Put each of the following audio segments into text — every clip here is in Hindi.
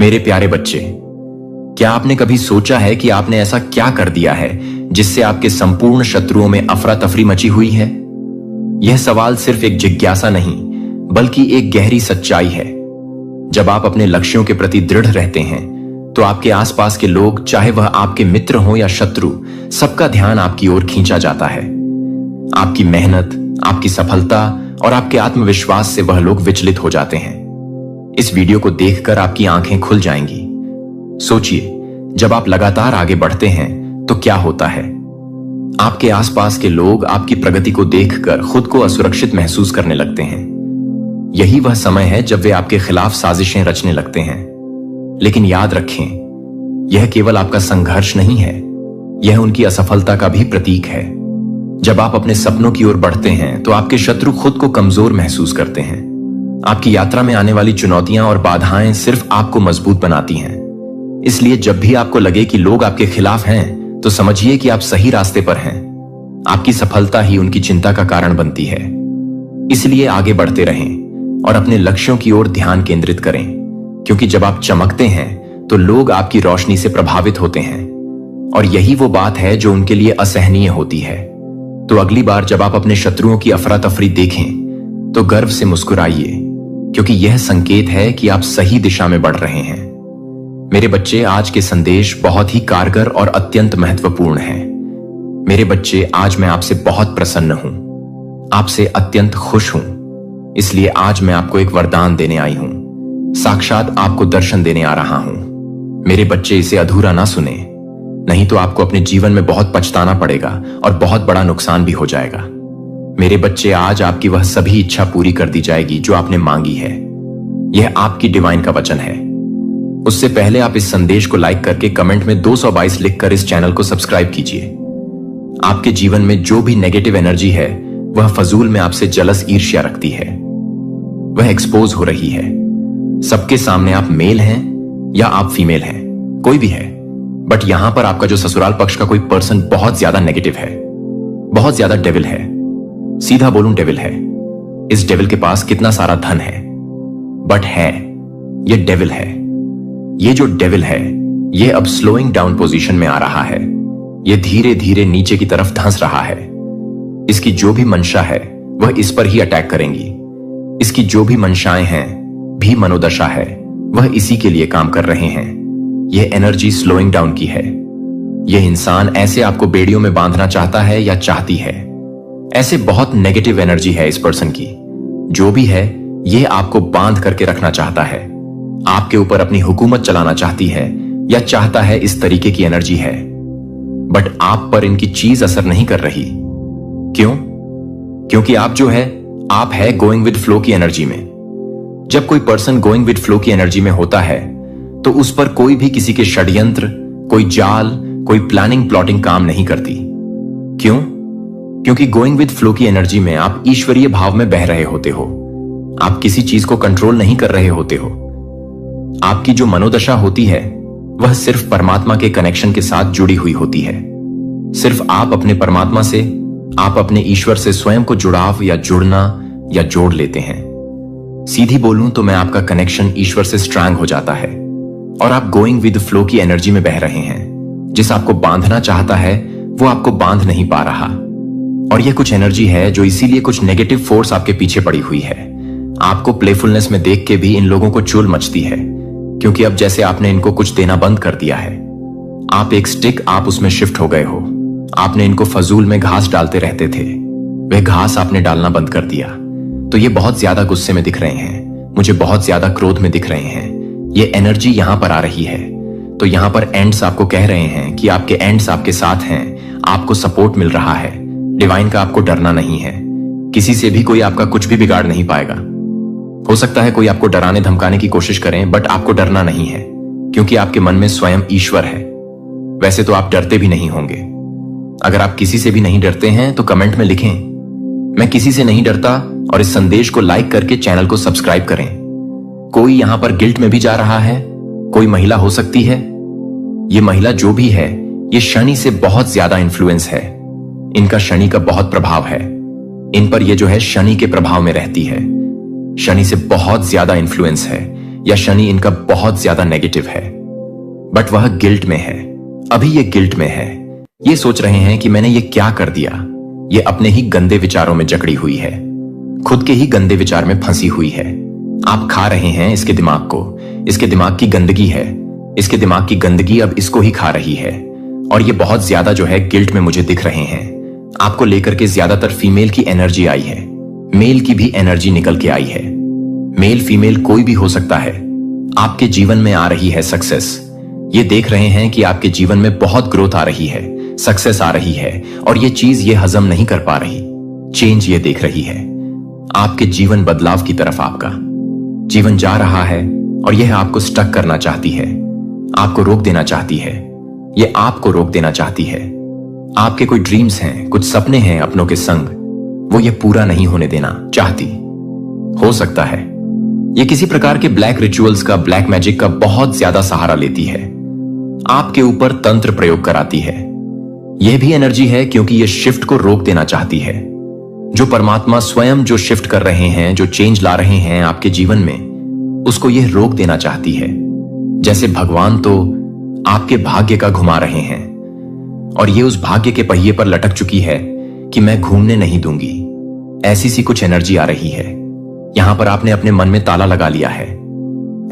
मेरे प्यारे बच्चे, क्या आपने कभी सोचा है कि आपने ऐसा क्या कर दिया है जिससे आपके संपूर्ण शत्रुओं में अफरा तफरी मची हुई है? यह सवाल सिर्फ एक जिज्ञासा नहीं, बल्कि एक गहरी सच्चाई है। जब आप अपने लक्ष्यों के प्रति दृढ़ रहते हैं, तो आपके आसपास के लोग, चाहे वह आपके मित्र हों या शत्रु, सबका ध्यान आपकी ओर खींचा जाता है। आपकी मेहनत, आपकी सफलता और आपके आत्मविश्वास से वह लोग विचलित हो जाते हैं। इस वीडियो को देखकर आपकी आंखें खुल जाएंगी। सोचिए, जब आप लगातार आगे बढ़ते हैं तो क्या होता है? आपके आसपास के लोग आपकी प्रगति को देखकर खुद को असुरक्षित महसूस करने लगते हैं। यही वह समय है जब वे आपके खिलाफ साजिशें रचने लगते हैं। लेकिन याद रखें, यह केवल आपका संघर्ष नहीं है, यह उनकी असफलता का भी प्रतीक है। जब आप अपने सपनों की ओर बढ़ते हैं तो आपके शत्रु खुद को कमजोर महसूस करते हैं। आपकी यात्रा में आने वाली चुनौतियां और बाधाएं सिर्फ आपको मजबूत बनाती हैं। इसलिए जब भी आपको लगे कि लोग आपके खिलाफ हैं, तो समझिए कि आप सही रास्ते पर हैं। आपकी सफलता ही उनकी चिंता का कारण बनती है। इसलिए आगे बढ़ते रहें और अपने लक्ष्यों की ओर ध्यान केंद्रित करें, क्योंकि जब आप चमकते हैं तो लोग आपकी रोशनी से प्रभावित होते हैं, और यही वो बात है जो उनके लिए असहनीय होती है। तो अगली बार जब आप अपने शत्रुओं की अफरा तफरी देखें, तो गर्व से मुस्कुराइए, क्योंकि यह संकेत है कि आप सही दिशा में बढ़ रहे हैं। मेरे बच्चे, आज के संदेश बहुत ही कारगर और अत्यंत महत्वपूर्ण है। मेरे बच्चे, आज मैं आपसे बहुत प्रसन्न हूं, आपसे अत्यंत खुश हूं। इसलिए आज मैं आपको एक वरदान देने आई हूं, साक्षात आपको दर्शन देने आ रहा हूं। मेरे बच्चे, इसे अधूरा ना सुने, नहीं तो आपको अपने जीवन में बहुत पछताना पड़ेगा और बहुत बड़ा नुकसान भी हो जाएगा। मेरे बच्चे, आज आपकी वह सभी इच्छा पूरी कर दी जाएगी जो आपने मांगी है। यह आपकी डिवाइन का वचन है। उससे पहले आप इस संदेश को लाइक करके कमेंट में 222 लिखकर इस चैनल को सब्सक्राइब कीजिए। आपके जीवन में जो भी नेगेटिव एनर्जी है, वह फजूल में आपसे जलस ईर्ष्या रखती है। वह एक्सपोज हो रही है। सबके सामने आप मेल हैं या आप फीमेल हैं, कोई भी है, बट यहां पर आपका जो ससुराल पक्ष का कोई पर्सन बहुत ज्यादा नेगेटिव है, बहुत ज्यादा डेविल है। सीधा बोलूं, डेविल है। इस डेविल के पास कितना सारा धन है, बट है, ये डेविल है। ये जो डेविल है, ये अब स्लोइंग डाउन पोजीशन में आ रहा है। ये धीरे धीरे नीचे की तरफ धंस रहा है। इसकी जो भी मंशा है, वह इस पर ही अटैक करेंगी। इसकी जो भी मंशाएं हैं, भी मनोदशा है, वह इसी के लिए काम कर रहे हैं। यह एनर्जी स्लोइंग डाउन की है। यह इंसान ऐसे आपको बेड़ियों में बांधना चाहता है या चाहती है। ऐसे बहुत नेगेटिव एनर्जी है इस पर्सन की। जो भी है, यह आपको बांध करके रखना चाहता है, आपके ऊपर अपनी हुकूमत चलाना चाहती है या चाहता है। इस तरीके की एनर्जी है, बट आप पर इनकी चीज असर नहीं कर रही। क्यों? क्योंकि आप जो है, आप है गोइंग विद फ्लो की एनर्जी में। जब कोई पर्सन गोइंग विद फ्लो की एनर्जी में होता है, तो उस पर कोई भी किसी के षड्यंत्र, कोई जाल, कोई प्लानिंग प्लॉटिंग काम नहीं करती। क्यों? क्योंकि गोइंग विद फ्लो की एनर्जी में आप ईश्वरीय भाव में बह रहे होते हो। आप किसी चीज को कंट्रोल नहीं कर रहे होते हो। आपकी जो मनोदशा होती है, वह सिर्फ परमात्मा के कनेक्शन के साथ जुड़ी हुई होती है। सिर्फ आप अपने परमात्मा से, आप अपने ईश्वर से स्वयं को जुड़ाव या जुड़ना या जोड़ लेते हैं। सीधी बोलूं तो मैं आपका कनेक्शन ईश्वर से स्ट्रांग हो जाता है, और आप गोइंग विद फ्लो की एनर्जी में बह रहे हैं। जिस आपको बांधना चाहता है, वो आपको बांध नहीं पा रहा। और यह कुछ एनर्जी है जो इसीलिए कुछ नेगेटिव फोर्स आपके पीछे पड़ी हुई है। आपको प्लेफुलनेस में देख के भी इन लोगों को चुल मचती है, क्योंकि अब जैसे आपने इनको कुछ देना बंद कर दिया है। आप एक स्टिक, आप उसमें शिफ्ट हो गए हो। आपने इनको फजूल में घास डालते रहते थे, वह घास आपने डालना बंद कर दिया। तो ये बहुत ज्यादा गुस्से में दिख रहे हैं, मुझे बहुत ज्यादा क्रोध में दिख रहे हैं। ये एनर्जी यहां पर आ रही है। तो यहां पर एंड्स आपको कह रहे हैं कि आपके एंड्स आपके साथ हैं, आपको सपोर्ट मिल रहा है। डिवाइन का आपको डरना नहीं है। किसी से भी कोई आपका कुछ भी बिगाड़ नहीं पाएगा। हो सकता है कोई आपको डराने धमकाने की कोशिश करें, बट आपको डरना नहीं है, क्योंकि आपके मन में स्वयं ईश्वर है। वैसे तो आप डरते भी नहीं होंगे। अगर आप किसी से भी नहीं डरते हैं तो कमेंट में लिखें, मैं किसी से नहीं डरता, और इस संदेश को लाइक करके चैनल को सब्सक्राइब करें। कोई यहां पर गिल्ट में भी जा रहा है, कोई महिला हो सकती है। ये महिला जो भी है, ये शनि से बहुत ज्यादा इन्फ्लुएंस है। इनका शनि का बहुत प्रभाव है। इन पर ये जो है शनि के प्रभाव में रहती है। शनि से बहुत ज्यादा इन्फ्लुएंस है। या शनि इनका बहुत ज्यादा नेगेटिव है, बट वह गिल्ट में है। अभी ये गिल्ट में है, ये सोच रहे हैं कि मैंने ये क्या कर दिया। ये अपने ही गंदे विचारों में जकड़ी हुई है, खुद के ही गंदे विचार में फंसी हुई है। आप खा रहे हैं इसके दिमाग को, इसके दिमाग की गंदगी है, इसके दिमाग की गंदगी अब इसको ही खा रही है। और ये बहुत ज्यादा जो है गिल्ट में मुझे दिख रहे हैं। आपको लेकर के ज्यादातर फीमेल की एनर्जी आई है, मेल की भी एनर्जी निकल के आई है। मेल फीमेल कोई भी हो सकता है। आपके जीवन में आ रही है सक्सेस। ये देख रहे हैं कि आपके जीवन में बहुत ग्रोथ आ रही है, सक्सेस आ रही है, और ये चीज ये हजम नहीं कर पा रही। चेंज ये देख रही है, आपके जीवन बदलाव की तरफ आपका जीवन जा रहा है, और यह आपको स्टक करना चाहती है, आपको रोक देना चाहती है। ये आपको रोक देना चाहती है। आपके कोई ड्रीम्स हैं, कुछ सपने हैं अपनों के संग, वो ये पूरा नहीं होने देना चाहती। हो सकता है ये किसी प्रकार के ब्लैक रिचुअल्स का, ब्लैक मैजिक का बहुत ज्यादा सहारा लेती है, आपके ऊपर तंत्र प्रयोग कराती है। यह भी एनर्जी है क्योंकि यह शिफ्ट को रोक देना चाहती है। जो परमात्मा स्वयं जो शिफ्ट कर रहे हैं, जो चेंज ला रहे हैं आपके जीवन में, उसको यह रोक देना चाहती है। जैसे भगवान तो आपके भाग्य का घुमा रहे हैं, और ये उस भाग्य के पहिए पर लटक चुकी है कि मैं घूमने नहीं दूंगी। ऐसी सी कुछ एनर्जी आ रही है। यहां पर आपने अपने मन में ताला लगा लिया है।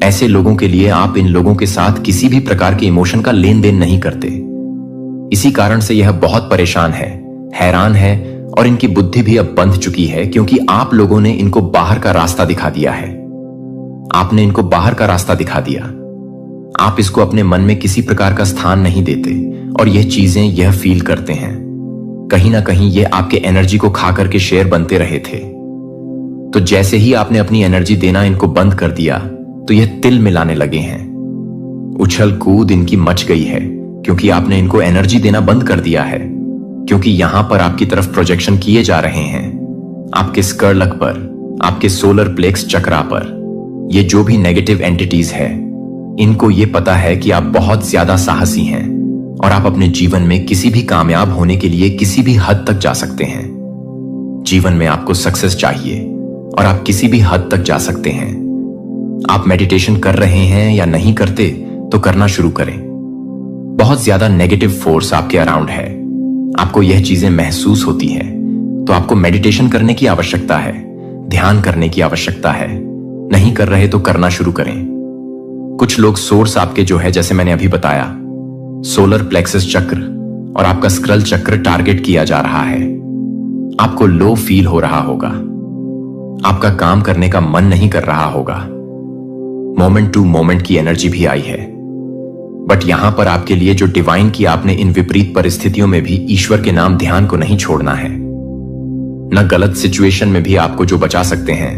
ऐसे लोगों के लिए आप इन लोगों के साथ किसी भी प्रकार के इमोशन का लेन देन नहीं करते। इसी कारण से यह बहुत परेशान है, हैरान है, और इनकी बुद्धि भी अब बंध चुकी है क्योंकि आप लोगों ने इनको बाहर का रास्ता दिखा दिया है। आपने इनको बाहर का रास्ता दिखा दिया। आप इसको अपने मन में किसी प्रकार का स्थान नहीं देते, और यह चीजें यह फील करते हैं। कहीं ना कहीं ये आपके एनर्जी को खा करके शेर बनते रहे थे। तो जैसे ही आपने अपनी एनर्जी देना इनको बंद कर दिया, तो यह तिल मिलाने लगे हैं। उछल कूद इनकी मच गई है क्योंकि आपने इनको एनर्जी देना बंद कर दिया है। क्योंकि यहां पर आपकी तरफ प्रोजेक्शन किए जा रहे हैं, आपके स्कर्लक पर, आपके सोलर प्लेक्स चक्रा पर। ये जो भी नेगेटिव एंटिटीज है, इनको ये पता है कि आप बहुत ज्यादा साहसी हैं, और आप अपने जीवन में किसी भी कामयाब होने के लिए किसी भी हद तक जा सकते हैं। जीवन में आपको सक्सेस चाहिए, और आप किसी भी हद तक जा सकते हैं। आप मेडिटेशन कर रहे हैं या नहीं करते, तो करना शुरू करें। बहुत ज्यादा नेगेटिव फोर्स आपके अराउंड है, आपको यह चीजें महसूस होती है, तो आपको मेडिटेशन करने की आवश्यकता है, ध्यान करने की आवश्यकता है। नहीं कर रहे तो करना शुरू करें। कुछ लोग सोर्स आपके जो है, जैसे मैंने अभी बताया, सोलर प्लेक्सस चक्र और आपका स्क्रल चक्र टारगेट किया जा रहा है। आपको लो फील हो रहा होगा, आपका काम करने का मन नहीं कर रहा होगा। मोमेंट टू मोमेंट की एनर्जी भी आई है, बट यहां पर आपके लिए जो डिवाइन की आपने इन विपरीत परिस्थितियों में भी ईश्वर के नाम ध्यान को नहीं छोड़ना है। न गलत सिचुएशन में भी आपको जो बचा सकते हैं,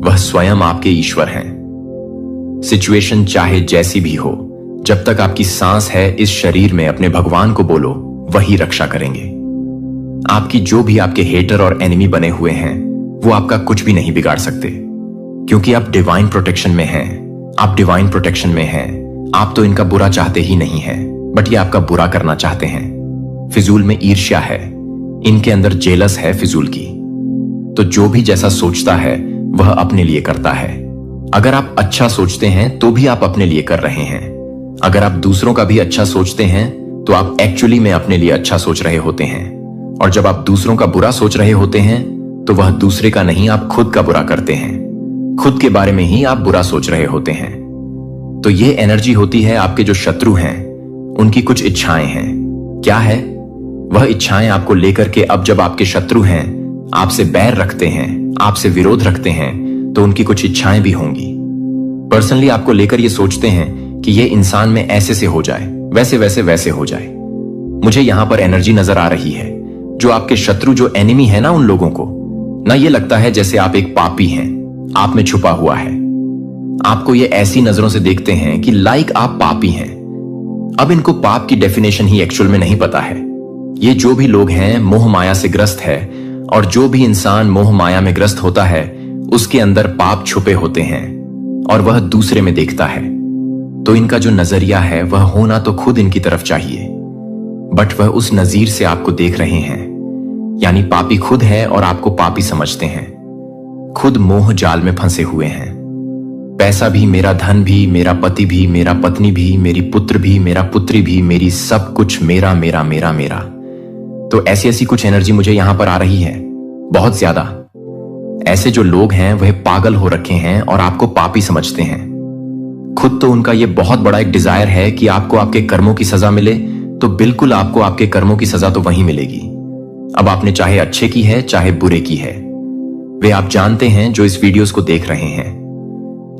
वह स्वयं आपके ईश्वर हैं। सिचुएशन चाहे जैसी भी हो, जब तक आपकी सांस है इस शरीर में, अपने भगवान को बोलो, वही रक्षा करेंगे। आपकी जो भी आपके हेटर और एनिमी बने हुए हैं, वो आपका कुछ भी नहीं बिगाड़ सकते, क्योंकि आप डिवाइन प्रोटेक्शन में हैं। आप डिवाइन प्रोटेक्शन में हैं। आप तो इनका बुरा चाहते ही नहीं हैं, बट ये आपका बुरा करना चाहते हैं। फिजूल में ईर्ष्या है, इनके अंदर जेलस है फिजूल की। तो जो भी जैसा सोचता है वह अपने लिए करता है। अगर आप अच्छा सोचते हैं तो भी आप अपने लिए कर रहे हैं। अगर आप दूसरों का भी अच्छा सोचते हैं तो आप एक्चुअली में अपने लिए अच्छा सोच रहे होते हैं। और जब आप दूसरों का बुरा सोच रहे होते हैं तो वह दूसरे का नहीं, आप खुद का बुरा करते हैं। खुद के बारे में ही आप बुरा सोच रहे होते हैं। तो ये एनर्जी होती है आपके जो शत्रु हैं, उनकी कुछ इच्छाएं हैं। क्या है वह इच्छाएं आपको लेकर के? अब जब आपके शत्रु हैं, आपसे बैर रखते हैं, आपसे विरोध रखते हैं, तो उनकी कुछ इच्छाएं भी होंगी। पर्सनली आपको लेकर ये सोचते हैं कि ये इंसान में ऐसे से हो जाए, वैसे वैसे वैसे हो जाए। मुझे यहां पर एनर्जी नजर आ रही है, जो आपके शत्रु, जो एनिमी है ना, उन लोगों को ना ये लगता है जैसे आप एक पापी हैं, आप में छुपा हुआ है। आपको ये ऐसी नजरों से देखते हैं कि लाइक आप पापी हैं। अब इनको पाप की डेफिनेशन ही एक्चुअल में नहीं पता है। ये जो भी लोग हैं मोह माया से ग्रस्त है, और जो भी इंसान मोह माया में ग्रस्त होता है उसके अंदर पाप छुपे होते हैं, और वह दूसरे में देखता है। तो इनका जो नजरिया है वह होना तो खुद इनकी तरफ चाहिए, बट वह उस नजीर से आपको देख रहे हैं। यानी पापी खुद है और आपको पापी समझते हैं। खुद मोह जाल में फंसे हुए हैं। पैसा भी, मेरा धन भी, मेरा पति भी, मेरा पत्नी भी, मेरी पुत्र भी, मेरा पुत्री भी, मेरी सब कुछ मेरा मेरा मेरा मेरा। तो ऐसी ऐसी कुछ एनर्जी मुझे यहां पर आ रही है, बहुत ज्यादा। ऐसे जो लोग हैं वह पागल हो रखे हैं और आपको पापी समझते हैं। खुद तो उनका यह बहुत बड़ा एक डिजायर है कि आपको आपके कर्मों की सजा मिले, तो बिल्कुल आपको आपके कर्मों की सजा तो वहीं मिलेगी। अब आपने चाहे अच्छे की है चाहे बुरे की है, वे आप जानते हैं जो इस वीडियोस को देख रहे हैं।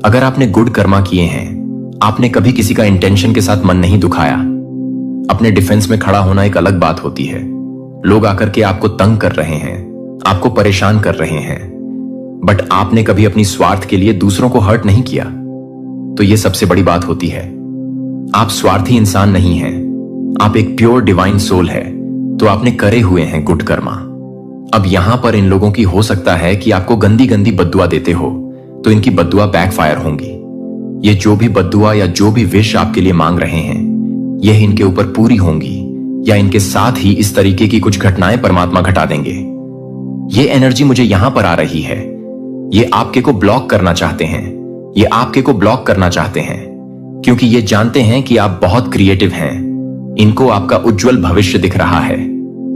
अगर आपने गुड कर्मा किए हैं, आपने कभी किसी का इंटेंशन के साथ मन नहीं दुखाया। अपने डिफेंस में खड़ा होना एक अलग बात होती है। लोग आकर के आपको तंग कर रहे हैं, आपको परेशान कर रहे हैं, बट आपने कभी अपनी स्वार्थ के लिए दूसरों को हर्ट नहीं किया, तो यह सबसे बड़ी बात होती है। आप स्वार्थी इंसान नहीं हैं, आप एक प्योर डिवाइन सोल है, तो आपने करे हुए हैं गुड कर्मा। अब यहां पर इन लोगों की हो सकता है कि आपको गंदी गंदी बद्दुआ देते हो, तो इनकी बद्दुआ बैकफायर होंगी। ये जो भी बद्दुआ या जो भी विश आपके लिए मांग रहे हैं, यह इनके ऊपर पूरी होंगी, या इनके साथ ही इस तरीके की कुछ घटनाएं परमात्मा घटा देंगे। ये एनर्जी मुझे यहां पर आ रही है। ये आपके को ब्लॉक करना चाहते हैं, ये आपके को ब्लॉक करना चाहते हैं, क्योंकि ये जानते हैं कि आप बहुत क्रिएटिव हैं। इनको आपका उज्जवल भविष्य दिख रहा है।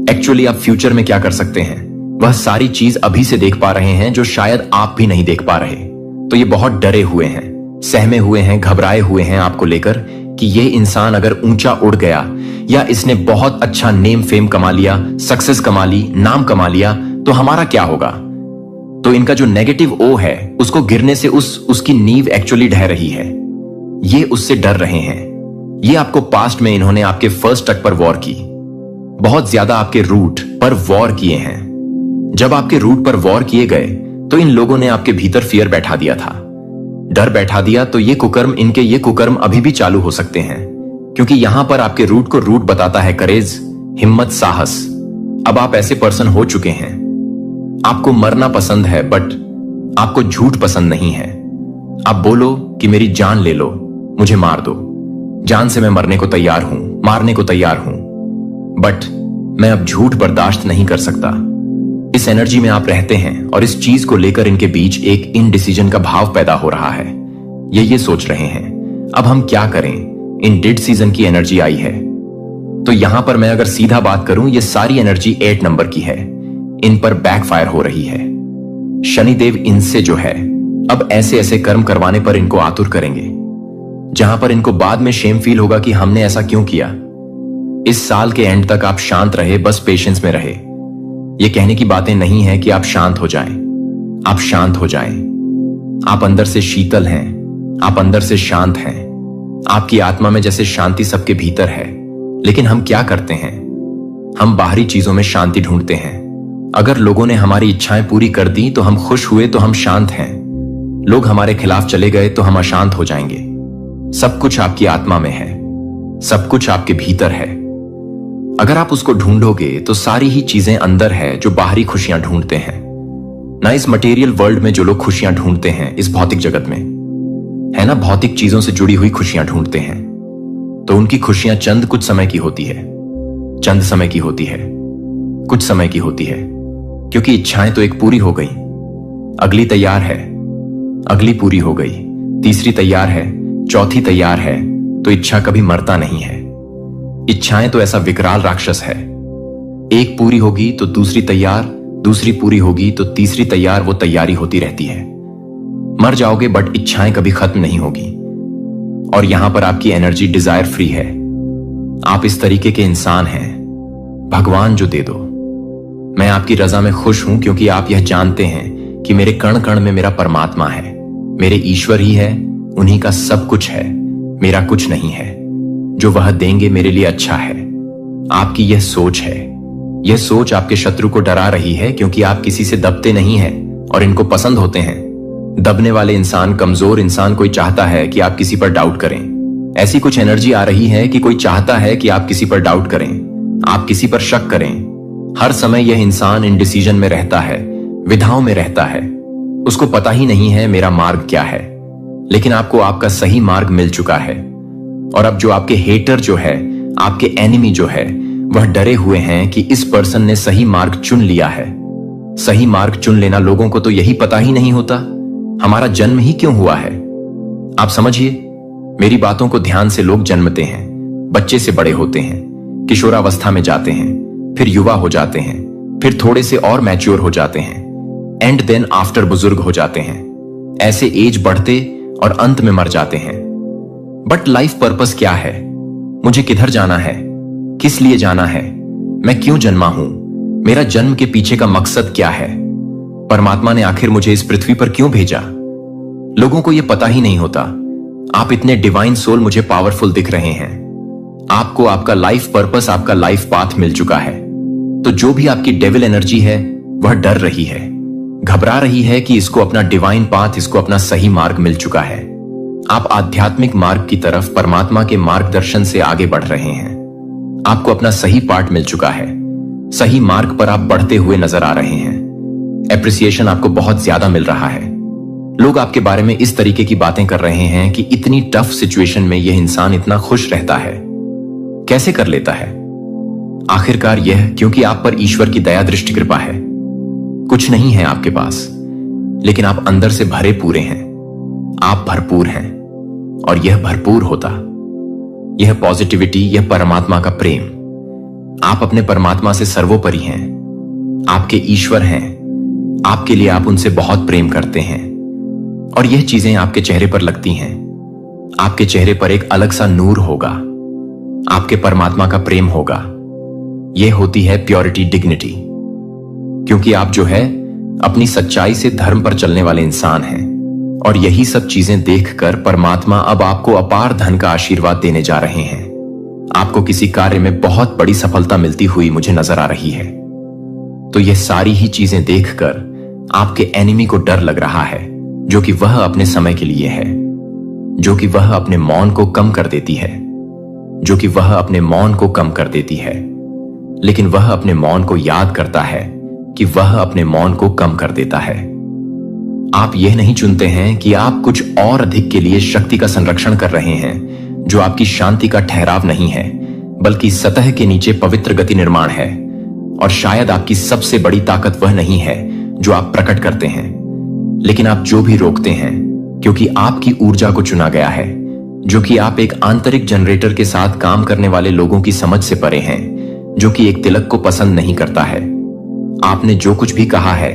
एक्चुअली आप फ्यूचर में क्या कर सकते हैं, वह सारी चीज अभी से देख पा रहे हैं जो शायद आप भी नहीं देख पा रहे। तो ये बहुत डरे हुए हैं, सहमे हुए हैं, घबराए हुए हैं आपको लेकर कि ये इंसान अगर ऊंचा उड़ गया या इसने बहुत अच्छा नेम फेम कमा लिया, सक्सेस कमा ली, नाम कमा लिया, तो हमारा क्या होगा। तो इनका जो नेगेटिव ओ है उसको गिरने से उसकी नींव एक्चुअली ढह रही है। ये उससे डर रहे हैं। ये आपको पास्ट में इन्होंने आपके फर्स्ट तक पर वॉर की, बहुत ज्यादा आपके रूट पर वॉर किए हैं। जब आपके रूट पर वॉर किए गए तो इन लोगों ने आपके भीतर फियर बैठा दिया था, डर बैठा दिया। तो ये कुकर्म अभी भी चालू हो सकते हैं, क्योंकि यहां पर आपके रूट को रूट बताता है करेज, हिम्मत, साहस। अब आप ऐसे पर्सन हो चुके हैं। आपको मरना पसंद है, बट आपको झूठ पसंद नहीं है। आप बोलो कि मेरी जान ले लो, मुझे मार दो, जान से मैं मरने को तैयार हूं, मारने को तैयार हूं, बट मैं अब झूठ बर्दाश्त नहीं कर सकता। इस एनर्जी में आप रहते हैं और इस चीज को लेकर इनके बीच एक इनडिसीजन का भाव पैदा हो रहा है। ये सोच रहे हैं अब हम क्या करें। इन डेड सीजन की एनर्जी आई है। तो यहां पर मैं अगर सीधा बात करूं, ये सारी एनर्जी 8 नंबर की है, इन पर बैकफायर हो रही है। शनिदेव इनसे जो है अब ऐसे ऐसे कर्म करवाने पर इनको आतुर करेंगे, जहां पर इनको बाद में शेम फील होगा कि हमने ऐसा क्यों किया। इस साल के एंड तक आप शांत रहे, बस पेशेंस में रहे। ये कहने की बातें नहीं है कि आप शांत हो जाएं, आप शांत हो जाएं। आप अंदर से शीतल हैं, आप अंदर से शांत हैं। आपकी आत्मा में जैसे शांति सबके भीतर है, लेकिन हम क्या करते हैं, हम बाहरी चीजों में शांति ढूंढते हैं। अगर लोगों ने हमारी इच्छाएं पूरी कर दी तो हम खुश हुए, तो हम शांत हैं। लोग हमारे खिलाफ चले गए तो हम अशांत हो जाएंगे। सब कुछ आपकी आत्मा में है, सब कुछ आपके भीतर है। अगर आप उसको ढूंढोगे तो सारी ही चीजें अंदर है जो बाहरी खुशियां ढूंढते हैं ना। इस मटेरियल वर्ल्ड में जो लोग खुशियां ढूंढते हैं, इस भौतिक जगत में है ना, भौतिक चीजों से जुड़ी हुई खुशियां ढूंढते हैं, तो उनकी खुशियां चंद कुछ समय की होती है, चंद समय की होती है, कुछ समय की होती है, क्योंकि इच्छाएं तो एक पूरी हो गई, अगली तैयार है, अगली पूरी हो गई, तीसरी तैयार है, चौथी तैयार है। तो इच्छा कभी मरता नहीं है। इच्छाएं तो ऐसा विकराल राक्षस है, एक पूरी होगी तो दूसरी तैयार, दूसरी पूरी होगी तो तीसरी तैयार, वो तैयारी होती रहती है। मर जाओगे बट इच्छाएं कभी खत्म नहीं होगी। और यहां पर आपकी एनर्जी डिजायर फ्री है। आप इस तरीके के इंसान हैं, भगवान जो दे दो। मैं आपकी रजा में खुश हूं, क्योंकि आप यह जानते हैं कि मेरे कण कण में मेरा परमात्मा है, मेरे ईश्वर ही है, उन्हीं का सब कुछ है, मेरा कुछ नहीं है। जो वह देंगे मेरे लिए अच्छा है। आपकी यह सोच है, यह सोच आपके शत्रु को डरा रही है, क्योंकि आप किसी से दबते नहीं हैं और इनको पसंद होते हैं। दबने वाले इंसान, कमजोर इंसान कोई चाहता है कि आप किसी पर डाउट करें। ऐसी कुछ एनर्जी आ रही है कि कोई चाहता है कि आप किसी पर डाउट करें, आप किसी पर शक करें। हर समय यह इंसान इनडिसीजन में रहता है, विधाओं में रहता है। उसको पता ही नहीं है मेरा मार्ग क्या है, लेकिन आपको आपका सही मार्ग मिल चुका है। और अब जो आपके हेटर जो है, आपके एनिमी जो है, वह डरे हुए हैं कि इस पर्सन ने सही मार्ग चुन लिया है। सही मार्ग चुन लेना, लोगों को तो यही पता ही नहीं होता हमारा जन्म ही क्यों हुआ है। आप समझिए, मेरी बातों को ध्यान से लोग जन्मते हैं, बच्चे से बड़े होते हैं, किशोरावस्था में जाते हैं, फिर युवा हो जाते हैं, फिर थोड़े से और मैच्योर हो जाते हैं, एंड देन आफ्टर बुजुर्ग हो जाते हैं। ऐसे एज बढ़ते और अंत में मर जाते हैं। बट लाइफ पर्पस क्या है? मुझे किधर जाना है? किस लिए जाना है? मैं क्यों जन्मा हूं? मेरा जन्म के पीछे का मकसद क्या है? परमात्मा ने आखिर मुझे इस पृथ्वी पर क्यों भेजा? लोगों को यह पता ही नहीं होता। आप इतने डिवाइन सोल मुझे पावरफुल दिख रहे हैं। आपको आपका लाइफ पर्पस, आपका लाइफ पाथ मिल चुका है। तो जो भी आपकी डेविल एनर्जी है वह डर रही है, घबरा रही है कि इसको अपना डिवाइन पाथ, इसको अपना सही मार्ग मिल चुका है। आप आध्यात्मिक मार्ग की तरफ परमात्मा के मार्गदर्शन से आगे बढ़ रहे हैं। आपको अपना सही पार्ट मिल चुका है। सही मार्ग पर आप बढ़ते हुए नजर आ रहे हैं। एप्रिसिएशन आपको बहुत ज्यादा मिल रहा है। लोग आपके बारे में इस तरीके की बातें कर रहे हैं कि इतनी टफ सिचुएशन में यह इंसान इतना खुश रहता है, कैसे कर लेता है? आखिरकार यह क्योंकि आप पर ईश्वर की दया दृष्टि कृपा है। कुछ नहीं है आपके पास, लेकिन आप अंदर से भरे पूरे हैं। आप भरपूर हैं और यह भरपूर होता, यह पॉजिटिविटी, यह परमात्मा का प्रेम। आप अपने परमात्मा से सर्वोपरि हैं। आपके ईश्वर हैं। आपके लिए आप उनसे बहुत प्रेम करते हैं और यह चीजें आपके चेहरे पर लगती हैं। आपके चेहरे पर एक अलग सा नूर होगा। आपके परमात्मा का प्रेम होगा। यह होती है प्योरिटी, डिग्निटी। क्योंकि आप जो है अपनी सच्चाई से धर्म पर चलने वाले इंसान हैं और यही सब चीजें देखकर परमात्मा अब आपको अपार धन का आशीर्वाद देने जा रहे हैं। आपको किसी कार्य में बहुत बड़ी सफलता मिलती हुई मुझे नजर आ रही है। तो यह सारी ही चीजें देखकर आपके एनिमी को डर लग रहा है, जो कि वह अपने समय के लिए है, जो कि वह अपने मौन को कम कर देती है, जो कि वह अपने मौन को कम कर देती है। लेकिन वह अपने मौन को याद करता है कि वह अपने मौन को कम कर देता है। आप यह नहीं चुनते हैं कि आप कुछ और अधिक के लिए शक्ति का संरक्षण कर रहे हैं, जो आपकी शांति का ठहराव नहीं है, बल्कि सतह के नीचे पवित्र गति निर्माण है। और शायद आपकी सबसे बड़ी ताकत वह नहीं है जो आप प्रकट करते हैं, लेकिन आप जो भी रोकते हैं, क्योंकि आपकी ऊर्जा को चुना गया है, जो कि आप एक आंतरिक जनरेटर के साथ काम करने वाले लोगों की समझ से परे हैं, जो कि एक तिलक को पसंद नहीं करता है। आपने जो कुछ भी कहा है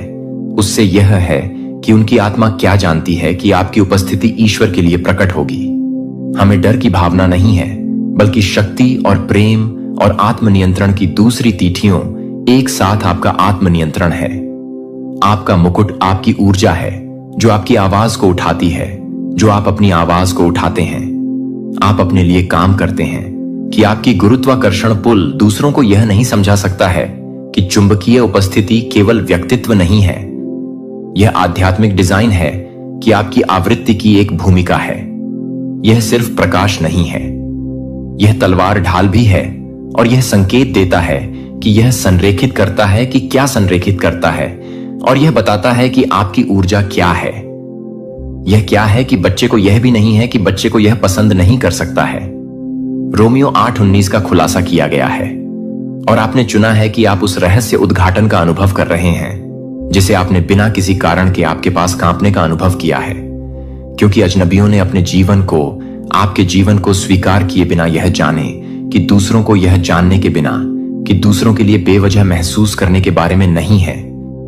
उससे यह है कि उनकी आत्मा क्या जानती है कि आपकी उपस्थिति ईश्वर के लिए प्रकट होगी। हमें डर की भावना नहीं है, बल्कि शक्ति और प्रेम और आत्मनियंत्रण की दूसरी तीठियों एक साथ आपका आत्मनियंत्रण है। आपका मुकुट आपकी ऊर्जा है, जो आपकी आवाज को उठाती है, जो आप अपनी आवाज को उठाते हैं। आप अपने लिए काम करते हैं कि आपकी गुरुत्वाकर्षण पुल दूसरों को यह नहीं समझा सकता है कि चुंबकीय उपस्थिति केवल व्यक्तित्व नहीं है, यह आध्यात्मिक डिजाइन है कि आपकी आवृत्ति की एक भूमिका है। यह सिर्फ प्रकाश नहीं है, यह तलवार ढाल भी है, और यह संकेत देता है कि यह संरेखित करता है कि क्या संरेखित करता है, और यह बताता है कि आपकी ऊर्जा क्या है। यह क्या है कि बच्चे को यह भी नहीं है कि बच्चे को यह पसंद नहीं कर सकता है। रोमियो 8:19 का खुलासा किया गया है और आपने चुना है कि आप उस रहस्य उद्घाटन का अनुभव कर रहे हैं जिसे आपने बिना किसी कारण के आपके पास कांपने का अनुभव किया है, क्योंकि अजनबियों ने अपने जीवन को, आपके जीवन को स्वीकार किए बिना यह जाने कि दूसरों को यह जानने के बिना कि दूसरों के लिए बेवजह महसूस करने के बारे में नहीं है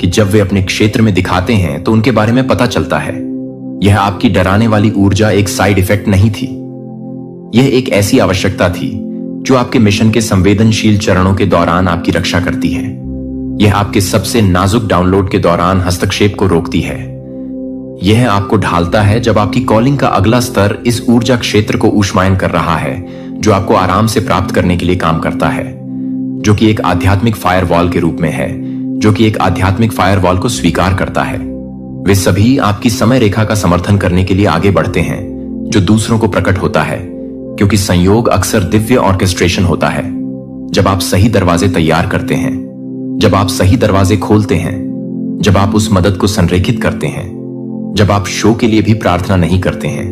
कि जब वे अपने क्षेत्र में दिखाते हैं तो उनके बारे में पता चलता है। यह आपकी डराने वाली ऊर्जा एक साइड इफेक्ट नहीं थी, यह एक ऐसी आवश्यकता थी जो आपके मिशन के संवेदनशील चरणों के दौरान आपकी रक्षा करती है। यह आपके सबसे नाजुक डाउनलोड के दौरान हस्तक्षेप को रोकती है। यह आपको ढालता है जब आपकी कॉलिंग का अगला स्तर इस ऊर्जा क्षेत्र को ऊष्मायन कर रहा है, जो आपको आराम से प्राप्त करने के लिए काम करता है, जो कि एक आध्यात्मिक फायरवॉल के रूप में है, जो कि एक आध्यात्मिक फायरवॉल को स्वीकार करता है। वे सभी आपकी समय रेखा का समर्थन करने के लिए आगे बढ़ते हैं, जो दूसरों को प्रकट होता है, क्योंकि संयोग अक्सर दिव्य ऑर्केस्ट्रेशन होता है। जब आप सही दरवाजे तैयार करते हैं, जब आप सही दरवाजे खोलते हैं, जब आप उस मदद को संरेखित करते हैं, जब आप शो के लिए भी प्रार्थना नहीं करते हैं,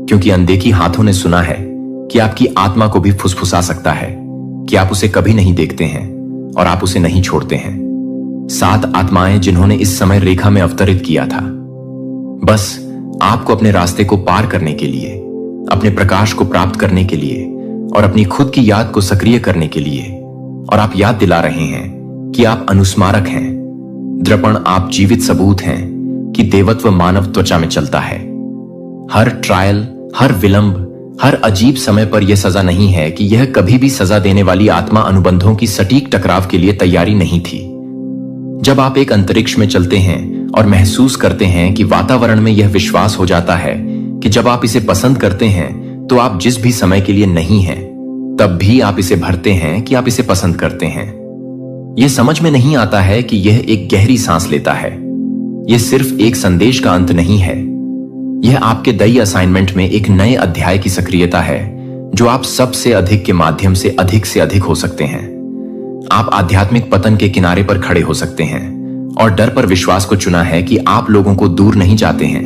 क्योंकि अनदेखी हाथों ने सुना है कि आपकी आत्मा को भी फुसफुसा सकता है कि आप उसे कभी नहीं देखते हैं और आप उसे नहीं छोड़ते हैं। 7 आत्माएं जिन्होंने इस समय रेखा में अवतरित किया था, बस आपको अपने रास्ते को पार करने के लिए, अपने प्रकाश को प्राप्त करने के लिए और अपनी खुद की याद को सक्रिय करने के लिए। और आप याद दिला रहे हैं कि आप अनुस्मारक हैं। दर्पण आप जीवित सबूत हैं कि देवत्व मानव त्वचा में चलता है। हर ट्रायल, हर विलंब, हर अजीब समय पर यह सजा नहीं है कि यह कभी भी सजा देने वाली आत्मा अनुबंधों की सटीक टकराव के लिए तैयारी नहीं थी। जब आप एक अंतरिक्ष में चलते हैं और महसूस करते हैं कि वातावरण में यह विश्वास हो जाता है कि जब आप इसे पसंद करते हैं तो आप जिस भी समय के लिए नहीं हैं, तब भी आप इसे भरते हैं कि आप इसे पसंद करते हैं। यह समझ में नहीं आता है कि यह एक गहरी सांस लेता है। यह सिर्फ एक संदेश का अंत नहीं है, यह आपके दई असाइनमेंट में एक नए अध्याय की सक्रियता है जो आप सबसे अधिक के माध्यम से अधिक हो सकते हैं। आप आध्यात्मिक पतन के किनारे पर खड़े हो सकते हैं और डर पर विश्वास को चुना है कि आप लोगों को दूर नहीं जाते हैं,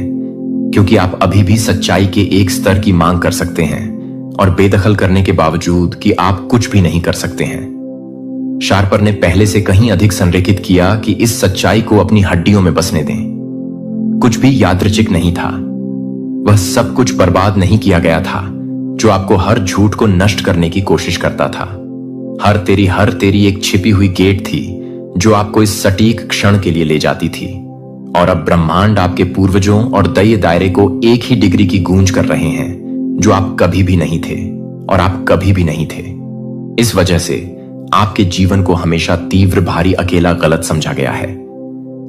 क्योंकि आप अभी भी सच्चाई के एक स्तर की मांग कर सकते हैं और बेदखल करने के बावजूद कि आप कुछ भी नहीं कर सकते हैं। शार्पर ने पहले से कहीं अधिक संरेखित किया कि इस सच्चाई को अपनी हड्डियों में बसने दें। कुछ भी यादृच्छिक नहीं था। वह सब कुछ बर्बाद नहीं किया गया था जो आपको हर झूठ को नष्ट करने की कोशिश करता था। हर तेरी एक छिपी हुई गेट थी जो आपको इस सटीक क्षण के लिए ले जाती थी। और अब ब्रह्मांड आपके पूर्वजों और दय दायरे को एक ही डिग्री की गूंज कर रहे हैं जो आप कभी भी नहीं थे और आप कभी भी नहीं थे। इस वजह से आपके जीवन को हमेशा तीव्र, भारी, अकेला, गलत समझा गया है।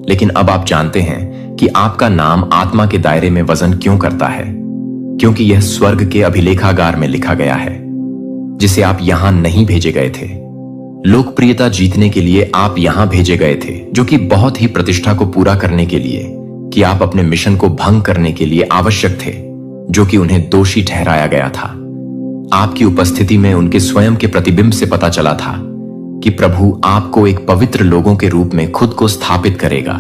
लेकिन अब आप जानते हैं कि आपका नाम आत्मा के दायरे में वजन क्यों करता है, क्योंकि यह स्वर्ग के अभिलेखागार में लिखा गया है, जिसे आप यहां नहीं भेजे गए थे। लोकप्रियता जीतने के लिए आप यहां भेजे गए थे, जो कि बहुत ही प्रतिष्ठा को पूरा करने के लिए, कि आप अपने मिशन को भंग करने के लिए आवश्यक थे, जो कि उन्हें दोषी ठहराया गया था। आपकी उपस्थिति में उनके स्वयं के प्रतिबिंब से पता चला था कि प्रभु आपको एक पवित्र लोगों के रूप में खुद को स्थापित करेगा।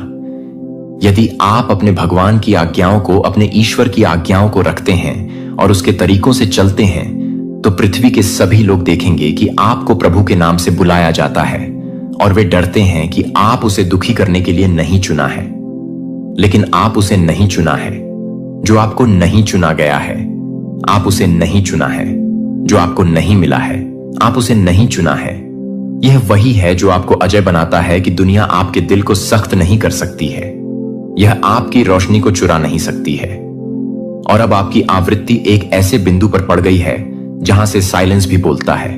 यदि आप अपने भगवान की आज्ञाओं को, अपने ईश्वर की आज्ञाओं को रखते हैं और उसके तरीकों से चलते हैं, तो पृथ्वी के सभी लोग देखेंगे कि आपको प्रभु के नाम से बुलाया जाता है और वे डरते हैं कि आप उसे दुखी करने के लिए नहीं चुना है। लेकिन आप उसे नहीं चुना है जो आपको नहीं चुना गया है। आप उसे नहीं चुना है जो आपको नहीं मिला है। आप उसे नहीं चुना है। यह वही है जो आपको अजय बनाता है कि दुनिया आपके दिल को सख्त नहीं कर सकती है। यह आपकी रोशनी को चुरा नहीं सकती है। और अब आपकी आवृत्ति एक ऐसे बिंदु पर पड़ गई है जहां से साइलेंस भी बोलता है,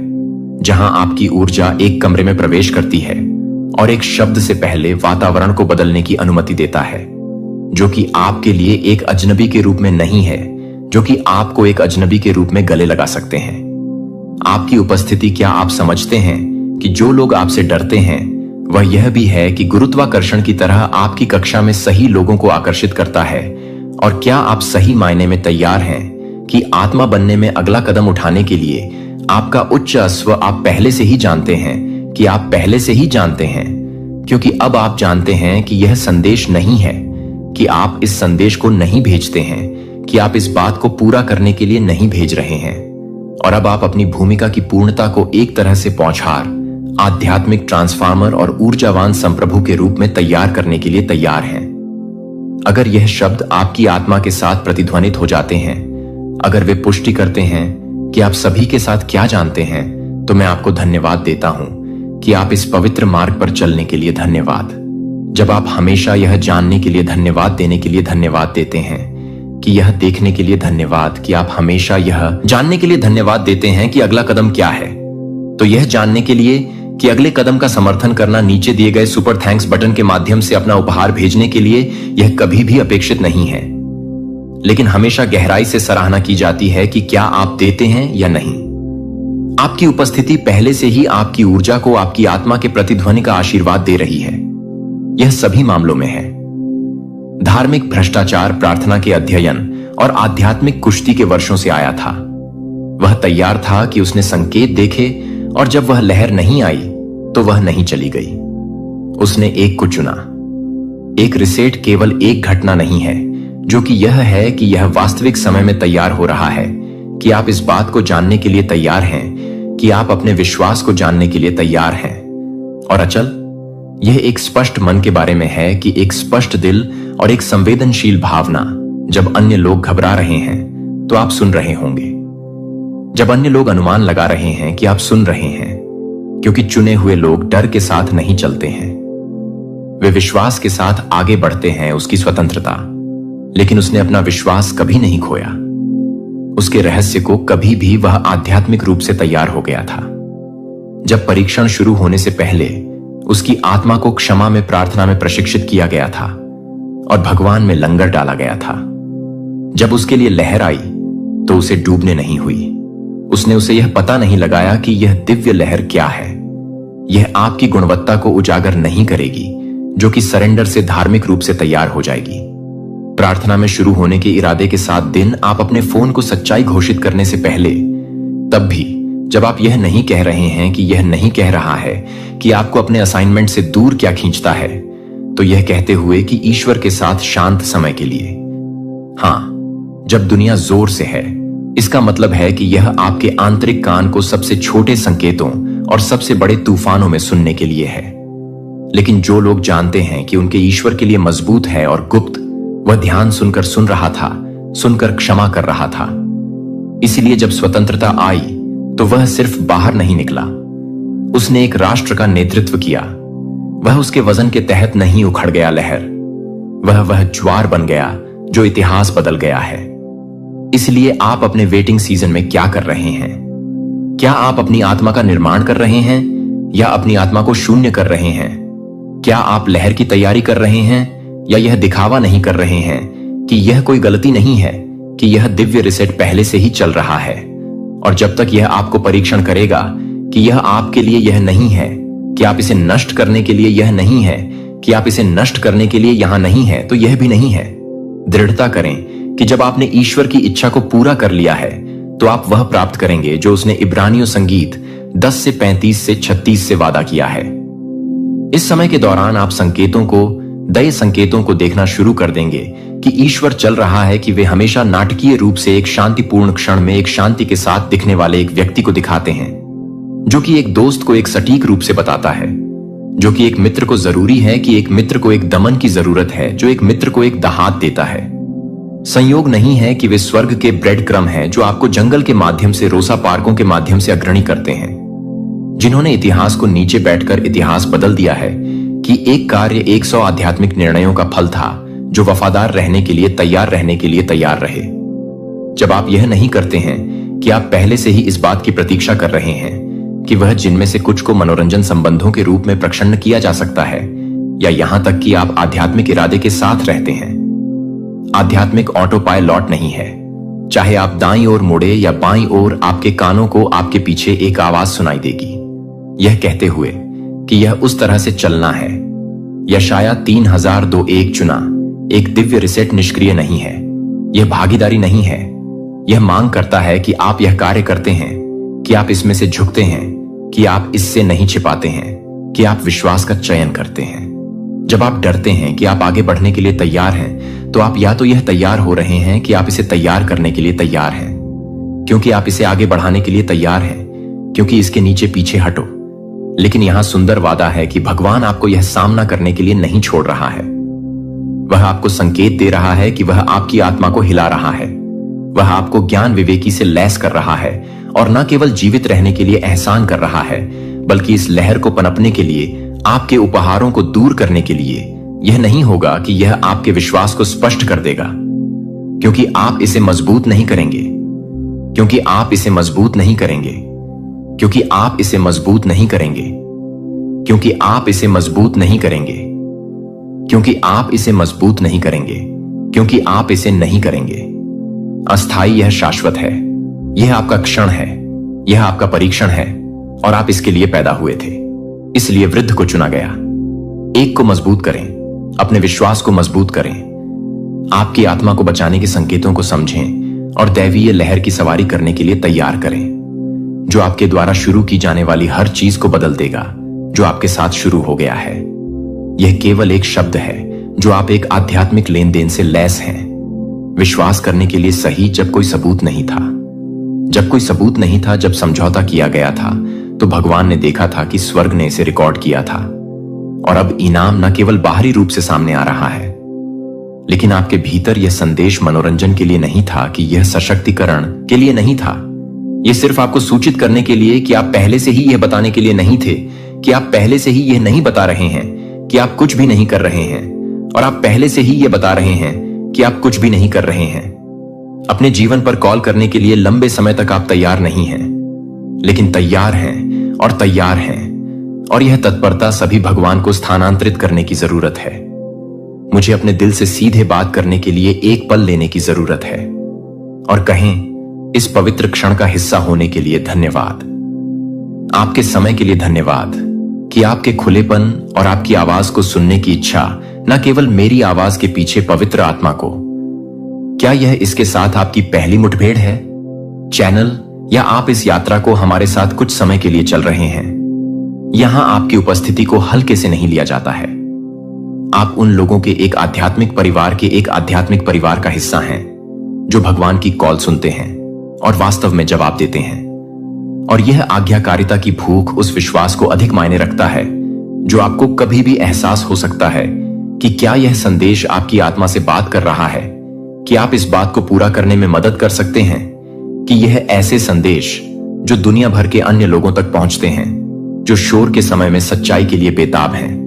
जहां आपकी ऊर्जा एक कमरे में प्रवेश करती है और एक शब्द से पहले वातावरण को बदलने की अनुमति देता है, जो कि आपके लिए एक अजनबी के रूप में नहीं है, जो कि आपको एक अजनबी के रूप में गले लगा सकते हैं। आपकी उपस्थिति, क्या आप समझते हैं कि जो लोग आपसे डरते हैं वह यह भी है कि गुरुत्वाकर्षण की तरह आपकी कक्षा में सही लोगों को आकर्षित करता है? और क्या आप सही मायने में तैयार हैं कि आत्मा बनने में अगला कदम उठाने के लिए आपका उच्च स्व, आप पहले से ही जानते हैं कि आप पहले से ही जानते हैं, क्योंकि अब आप जानते हैं कि यह संदेश नहीं है, कि आप इस संदेश को नहीं भेजते हैं, कि आप इस बात को पूरा करने के लिए नहीं भेज रहे हैं। और अब आप अपनी भूमिका की पूर्णता को एक तरह से पौछार, आध्यात्मिक ट्रांसफार्मर और ऊर्जावान संप्रभु के रूप में तैयार करने के लिए तैयार हैं। अगर यह शब्द आपकी आत्मा के साथ प्रतिध्वनित हो जाते हैं, अगर वे पुष्टि करते हैं कि आप सभी के साथ क्या जानते हैं, तो मैं आपको धन्यवाद देता हूं कि आप इस पवित्र मार्ग पर चलने के लिए धन्यवाद। जब आप हमेशा यह जानने के लिए धन्यवाद देने के लिए धन्यवाद देते हैं, कि यह देखने के लिए धन्यवाद कि आप हमेशा यह जानने के लिए धन्यवाद देते हैं कि अगला कदम क्या है, तो यह जानने के लिए कि अगले कदम का समर्थन करना नीचे दिए गए सुपर थैंक्स बटन के माध्यम से अपना उपहार भेजने के लिए यह कभी भी अपेक्षित नहीं है, लेकिन हमेशा गहराई से सराहना की जाती है कि क्या आप देते हैं या नहीं। आपकी उपस्थिति पहले से ही आपकी ऊर्जा को आपकी आत्मा के प्रतिध्वनि का आशीर्वाद दे रही है। यह सभी मामलों में है। धार्मिक भ्रष्टाचार प्रार्थना के अध्ययन और आध्यात्मिक कुश्ती के वर्षों से आया था। वह तैयार था कि उसने संकेत देखे, और जब वह लहर नहीं आई तो वह नहीं चली गई। उसने एक को चुना। एक रिसेट केवल एक घटना नहीं है, जो कि यह है कि यह वास्तविक समय में तैयार हो रहा है कि आप इस बात को जानने के लिए तैयार हैं कि आप अपने विश्वास को जानने के लिए तैयार हैं। और अचल, यह एक स्पष्ट मन के बारे में है कि एक स्पष्ट दिल और एक संवेदनशील भावना जब अन्य लोग घबरा रहे हैं तो आप सुन रहे होंगे। जब अन्य लोग अनुमान लगा रहे हैं कि आप सुन रहे हैं, क्योंकि चुने हुए लोग डर के साथ नहीं चलते हैं, वे विश्वास के साथ आगे बढ़ते हैं उसकी स्वतंत्रता। लेकिन उसने अपना विश्वास कभी नहीं खोया। उसके रहस्य को कभी भी वह आध्यात्मिक रूप से तैयार हो गया था। जब परीक्षण शुरू होने से पहले उसकी आत्मा को क्षमा में प्रार्थना में प्रशिक्षित किया गया था और भगवान में लंगर डाला गया था। जब उसके लिए लहर आई तो उसे डूबने नहीं हुई। उसने उसे यह पता नहीं लगाया कि यह दिव्य लहर क्या है। यह आपकी गुणवत्ता को उजागर नहीं करेगी, जो कि सरेंडर से धार्मिक रूप से तैयार हो जाएगी। प्रार्थना में शुरू होने के इरादे के साथ दिन आप अपने फोन को सच्चाई घोषित करने से पहले, तब भी जब आप यह नहीं कह रहे हैं कि यह नहीं कह रहा है कि आपको अपने असाइनमेंट से दूर क्या खींचता है, तो यह कहते हुए कि ईश्वर के साथ शांत समय के लिए। हां, जब दुनिया जोर से है, इसका मतलब है कि यह आपके आंतरिक कान को सबसे छोटे संकेतों और सबसे बड़े तूफानों में सुनने के लिए है। लेकिन जो लोग जानते हैं कि उनके ईश्वर के लिए मजबूत है और गुप्त, वह ध्यान सुनकर सुन रहा था, सुनकर क्षमा कर रहा था। इसलिए जब स्वतंत्रता आई तो वह सिर्फ बाहर नहीं निकला, उसने एक राष्ट्र का नेतृत्व किया। वह उसके वजन के तहत नहीं उखड़ गया लहर, वह ज्वार बन गया जो इतिहास बदल गया है। इसलिए आप अपने वेटिंग सीजन में क्या कर रहे हैं? क्या आप अपनी आत्मा का निर्माण कर रहे हैं या अपनी आत्मा को शून्य कर रहे हैं? क्या आप लहर की तैयारी कर रहे हैं या यह दिखावा नहीं कर रहे हैं कि यह कोई गलती नहीं है, कि यह दिव्य रिसेट पहले से ही चल रहा है? और जब तक यह आपको परीक्षण करेगा कि यह आपके लिए यह नहीं है, कि आप इसे नष्ट करने के लिए यह नहीं है, कि आप इसे नष्ट करने के लिए यहां नहीं है, तो यह भी नहीं है। दृढ़ता करें कि जब आपने ईश्वर की इच्छा को पूरा कर लिया है तो आप वह प्राप्त करेंगे जो उसने इब्रानियों संगीत 10 से 35 से 36 से वादा किया है। इस समय के दौरान आप दय संकेतों को देखना शुरू कर देंगे कि ईश्वर चल रहा है, कि वे हमेशा नाटकीय रूप से एक शांतिपूर्ण क्षण में एक शांति के साथ दिखने वाले एक व्यक्ति को दिखाते हैं, जो कि एक दोस्त को एक सटीक रूप से बताता है, जो कि एक मित्र को जरूरी है, कि एक मित्र को एक दमन की जरूरत है, जो एक मित्र को एक दहात देता है। संयोग नहीं है कि वे स्वर्ग के ब्रेड क्रम हैं जो आपको जंगल के माध्यम से, रोसा पार्कों के माध्यम से अग्रणी करते हैं, जिन्होंने इतिहास को नीचे बैठकर इतिहास बदल दिया है कि एक कार्य 100 आध्यात्मिक निर्णयों का फल था जो वफादार रहने के लिए तैयार रहे। जब आप यह नहीं करते हैं कि आप पहले से ही इस बात की प्रतीक्षा कर रहे हैं कि वह जिनमें से कुछ को मनोरंजन संबंधों के रूप में प्रक्षण्ण किया जा सकता है, या यहां तक कि आप आध्यात्मिक इरादे के साथ रहते हैं। आध्यात्मिक ऑटो पायलट नहीं है। चाहे आप दाईं ओर मुड़े या बाईं ओर, आपके कानों को आपके पीछे एक आवाज सुनाई देगी, यह कहते हुए कि यह उस तरह से चलना है। यशाया 3002:1 चुना एक दिव्य रिसेट निष्क्रिय नहीं है, यह भागीदारी नहीं है। यह मांग करता है कि आप यह कार्य करते हैं, कि आप इसमें से झुकते हैं, कि आप इससे नहीं छिपाते हैं, कि आप विश्वास का चयन करते हैं। जब आप डरते हैं कि आप आगे बढ़ने के लिए तैयार हैं, तो आप या तो यह तैयार हो रहे हैं कि आप इसे तैयार करने के लिए तैयार हैं, क्योंकि आप इसे आगे बढ़ाने के लिए तैयार हैं, क्योंकि इसके नीचे पीछे हटो। लेकिन यहां सुंदर वादा है कि भगवान आपको यह सामना करने के लिए नहीं छोड़ रहा है। वह आपको संकेत दे रहा है कि वह आपकी आत्मा को हिला रहा है। वह आपको ज्ञान विवेकी से लैस कर रहा है और न केवल जीवित रहने के लिए एहसान कर रहा है, बल्कि इस लहर को पनपने के लिए, आपके उपहारों को दूर करने के लिए। यह नहीं होगा कि यह आपके विश्वास को स्पष्ट कर देगा, क्योंकि आप इसे मजबूत नहीं करेंगे, क्योंकि आप इसे मजबूत नहीं करेंगे, क्योंकि आप इसे मजबूत नहीं करेंगे, क्योंकि आप इसे मजबूत नहीं करेंगे, क्योंकि आप इसे मजबूत नहीं करेंगे, क्योंकि आप इसे नहीं करेंगे। अस्थाई यह शाश्वत है, यह आपका क्षण है, यह आपका परीक्षण है, और आप इसके लिए पैदा हुए थे। इसलिए वृद्ध को चुना गया। एक को मजबूत करें, अपने विश्वास को मजबूत करें, आपकी आत्मा को बचाने के संकेतों को समझें और दैवीय लहर की सवारी करने के लिए तैयार करें, जो आपके द्वारा शुरू की जाने वाली हर चीज को बदल देगा जो आपके साथ शुरू हो गया है। यह केवल एक शब्द है जो आप एक आध्यात्मिक लेन देन से लैस हैं। विश्वास करने के लिए सही जब कोई सबूत नहीं था। जब कोई सबूत नहीं था, जब समझौता किया गया था, तो भगवान ने देखा था कि स्वर्ग ने इसे रिकॉर्ड किया था, और अब इनाम न केवल बाहरी रूप से सामने आ रहा है, लेकिन आपके भीतर यह संदेश मनोरंजन के लिए नहीं था, कि यह सशक्तिकरण के लिए नहीं था। यह सिर्फ आपको सूचित करने के लिए कि आप पहले से ही यह बताने के लिए नहीं थे, कि आप पहले से ही यह नहीं बता रहे हैं कि आप कुछ भी नहीं कर रहे हैं, और आप पहले से ही यह बता रहे हैं कि आप कुछ भी नहीं कर रहे हैं। अपने जीवन पर कॉल करने के लिए लंबे समय तक आप तैयार नहीं हैं, लेकिन तैयार हैं और तैयार हैं, और यह तत्परता सभी भगवान को स्थानांतरित करने की जरूरत है। मुझे अपने दिल से सीधे बात करने के लिए एक पल लेने की जरूरत है और कहें, इस पवित्र क्षण का हिस्सा होने के लिए धन्यवाद। आपके समय के लिए धन्यवाद कि आपके खुलेपन और आपकी आवाज को सुनने की इच्छा, न केवल मेरी आवाज के पीछे पवित्र आत्मा को। क्या यह इसके साथ आपकी पहली मुठभेड़ है, चैनल, या आप इस यात्रा को हमारे साथ कुछ समय के लिए चल रहे हैं? यहां आपकी उपस्थिति को हल्के से नहीं लिया जाता है। आप उन लोगों के एक आध्यात्मिक परिवार का हिस्सा हैं, जो भगवान की कॉल सुनते हैं और वास्तव में जवाब देते हैं। और यह आज्ञाकारिता की भूख उस विश्वास को अधिक मायने रखता है, जो आपको कभी भी एहसास हो सकता है कि क्या यह संदेश आपकी आत्मा से बात कर रहा है, कि आप इस बात को पूरा करने में मदद कर सकते हैं, कि यह ऐसे संदेश जो दुनिया भर के अन्य लोगों तक पहुंचते हैं, जो शोर के समय में सच्चाई के लिए बेताब हैं,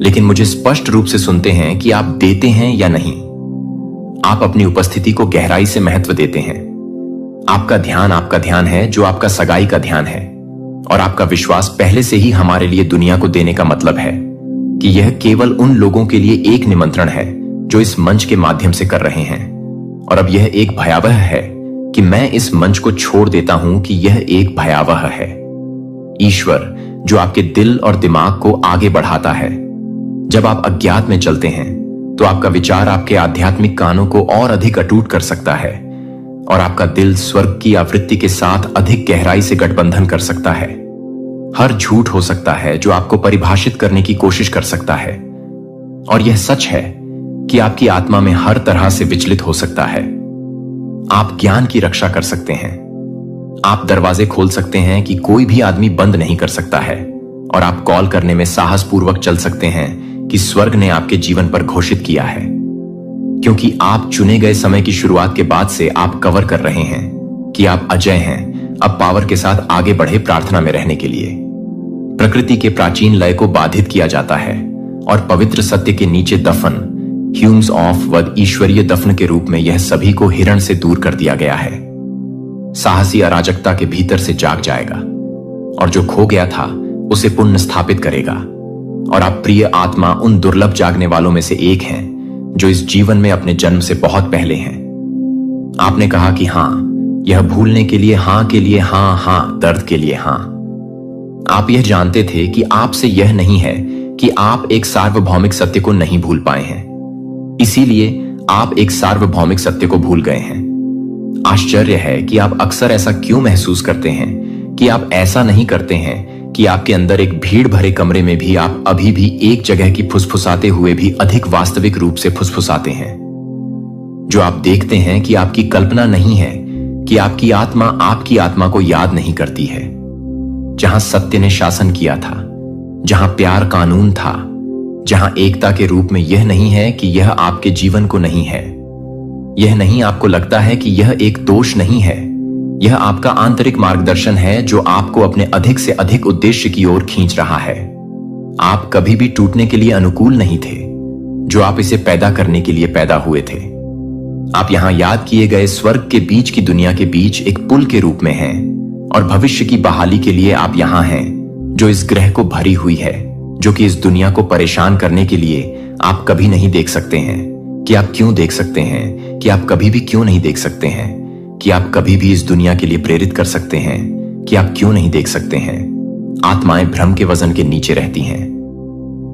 लेकिन मुझे स्पष्ट रूप से सुनते हैं कि आप देते हैं या नहीं। आप अपनी उपस्थिति को गहराई से महत्व देते हैं। आपका ध्यान है जो आपका सगाई का ध्यान है, और आपका विश्वास पहले से ही हमारे लिए दुनिया को देने का मतलब है कि यह केवल उन लोगों के लिए एक निमंत्रण है जो इस मंच के माध्यम से कर रहे हैं। और अब यह एक भयावह है कि मैं इस मंच को छोड़ देता हूं कि यह एक भयावह है। ईश्वर जो आपके दिल और दिमाग को आगे बढ़ाता है। जब आप अज्ञात में चलते हैं तो आपका विचार आपके आध्यात्मिक कानों को और अधिक अटूट कर सकता है, और आपका दिल स्वर्ग की आवृत्ति के साथ अधिक गहराई से गठबंधन कर सकता है। हर झूठ हो सकता है जो आपको परिभाषित करने की कोशिश कर सकता है, और यह सच है कि आपकी आत्मा में हर तरह से विचलित हो सकता है। आप ज्ञान की रक्षा कर सकते हैं। आप दरवाजे खोल सकते हैं कि कोई भी आदमी बंद नहीं कर सकता है, और आप कॉल करने में साहसपूर्वक चल सकते हैं कि स्वर्ग ने आपके जीवन पर घोषित किया है, क्योंकि आप चुने गए समय की शुरुआत के बाद से आप कवर कर रहे हैं कि आप अजय हैं, अब पावर के साथ आगे बढ़े प्रार्थना में रहने के लिए। प्रकृति के प्राचीन लय को बाधित किया जाता है, और पवित्र सत्य के नीचे दफन, ह्यूम्स ऑफ वद ईश्वरीय दफन के रूप में यह सभी को हिरण से दूर कर दिया गया है। साहसी अराजकता के भीतर से जाग जाएगा, और जो खो गया था उसे पुनः स्थापित करेगा। और आप प्रिय आत्मा उन दुर्लभ जागने वालों में से एक हैं जो इस जीवन में अपने जन्म से बहुत पहले हैं। आपने कहा कि हां, यह भूलने के लिए हां के लिए हां, दर्द के लिए हां। आप यह जानते थे कि आपसे यह नहीं है कि आप एक सार्वभौमिक सत्य को नहीं भूल पाए हैं, इसीलिए आप एक सार्वभौमिक सत्य को भूल गए हैं। आश्चर्य है कि आप अक्सर ऐसा क्यों महसूस करते हैं कि आप ऐसा नहीं करते हैं, कि आपके अंदर एक भीड़ भरे कमरे में भी आप अभी भी एक जगह की फुसफुसाते हुए भी अधिक वास्तविक रूप से फुसफुसाते हैं। जो आप देखते हैं कि आपकी कल्पना नहीं है, कि आपकी आत्मा को याद नहीं करती है। जहां सत्य ने शासन किया था, जहां प्यार कानून था, जहां एकता के रूप में यह नहीं है कि यह आपके जीवन को नहीं है। यह नहीं आपको लगता है कि यह एक दोष नहीं है, यह आपका आंतरिक मार्गदर्शन है जो आपको अपने अधिक से अधिक उद्देश्य की ओर खींच रहा है। आप कभी भी टूटने के लिए अनुकूल नहीं थे, जो आप इसे पैदा करने के लिए पैदा हुए थे। आप यहां याद किए गए स्वर्ग के बीच की दुनिया के बीच एक पुल के रूप में हैं, और भविष्य की बहाली के लिए आप यहां हैं, जो इस ग्रह को भरी हुई है, जो कि इस दुनिया को परेशान करने के लिए आप कभी नहीं देख सकते हैं। कि आप क्यों देख सकते हैं, कि आप कभी भी क्यों नहीं देख सकते हैं, कि आप कभी भी इस दुनिया के लिए प्रेरित कर सकते हैं, कि आप क्यों नहीं देख सकते हैं। आत्माएं भ्रम के वजन के नीचे रहती हैं,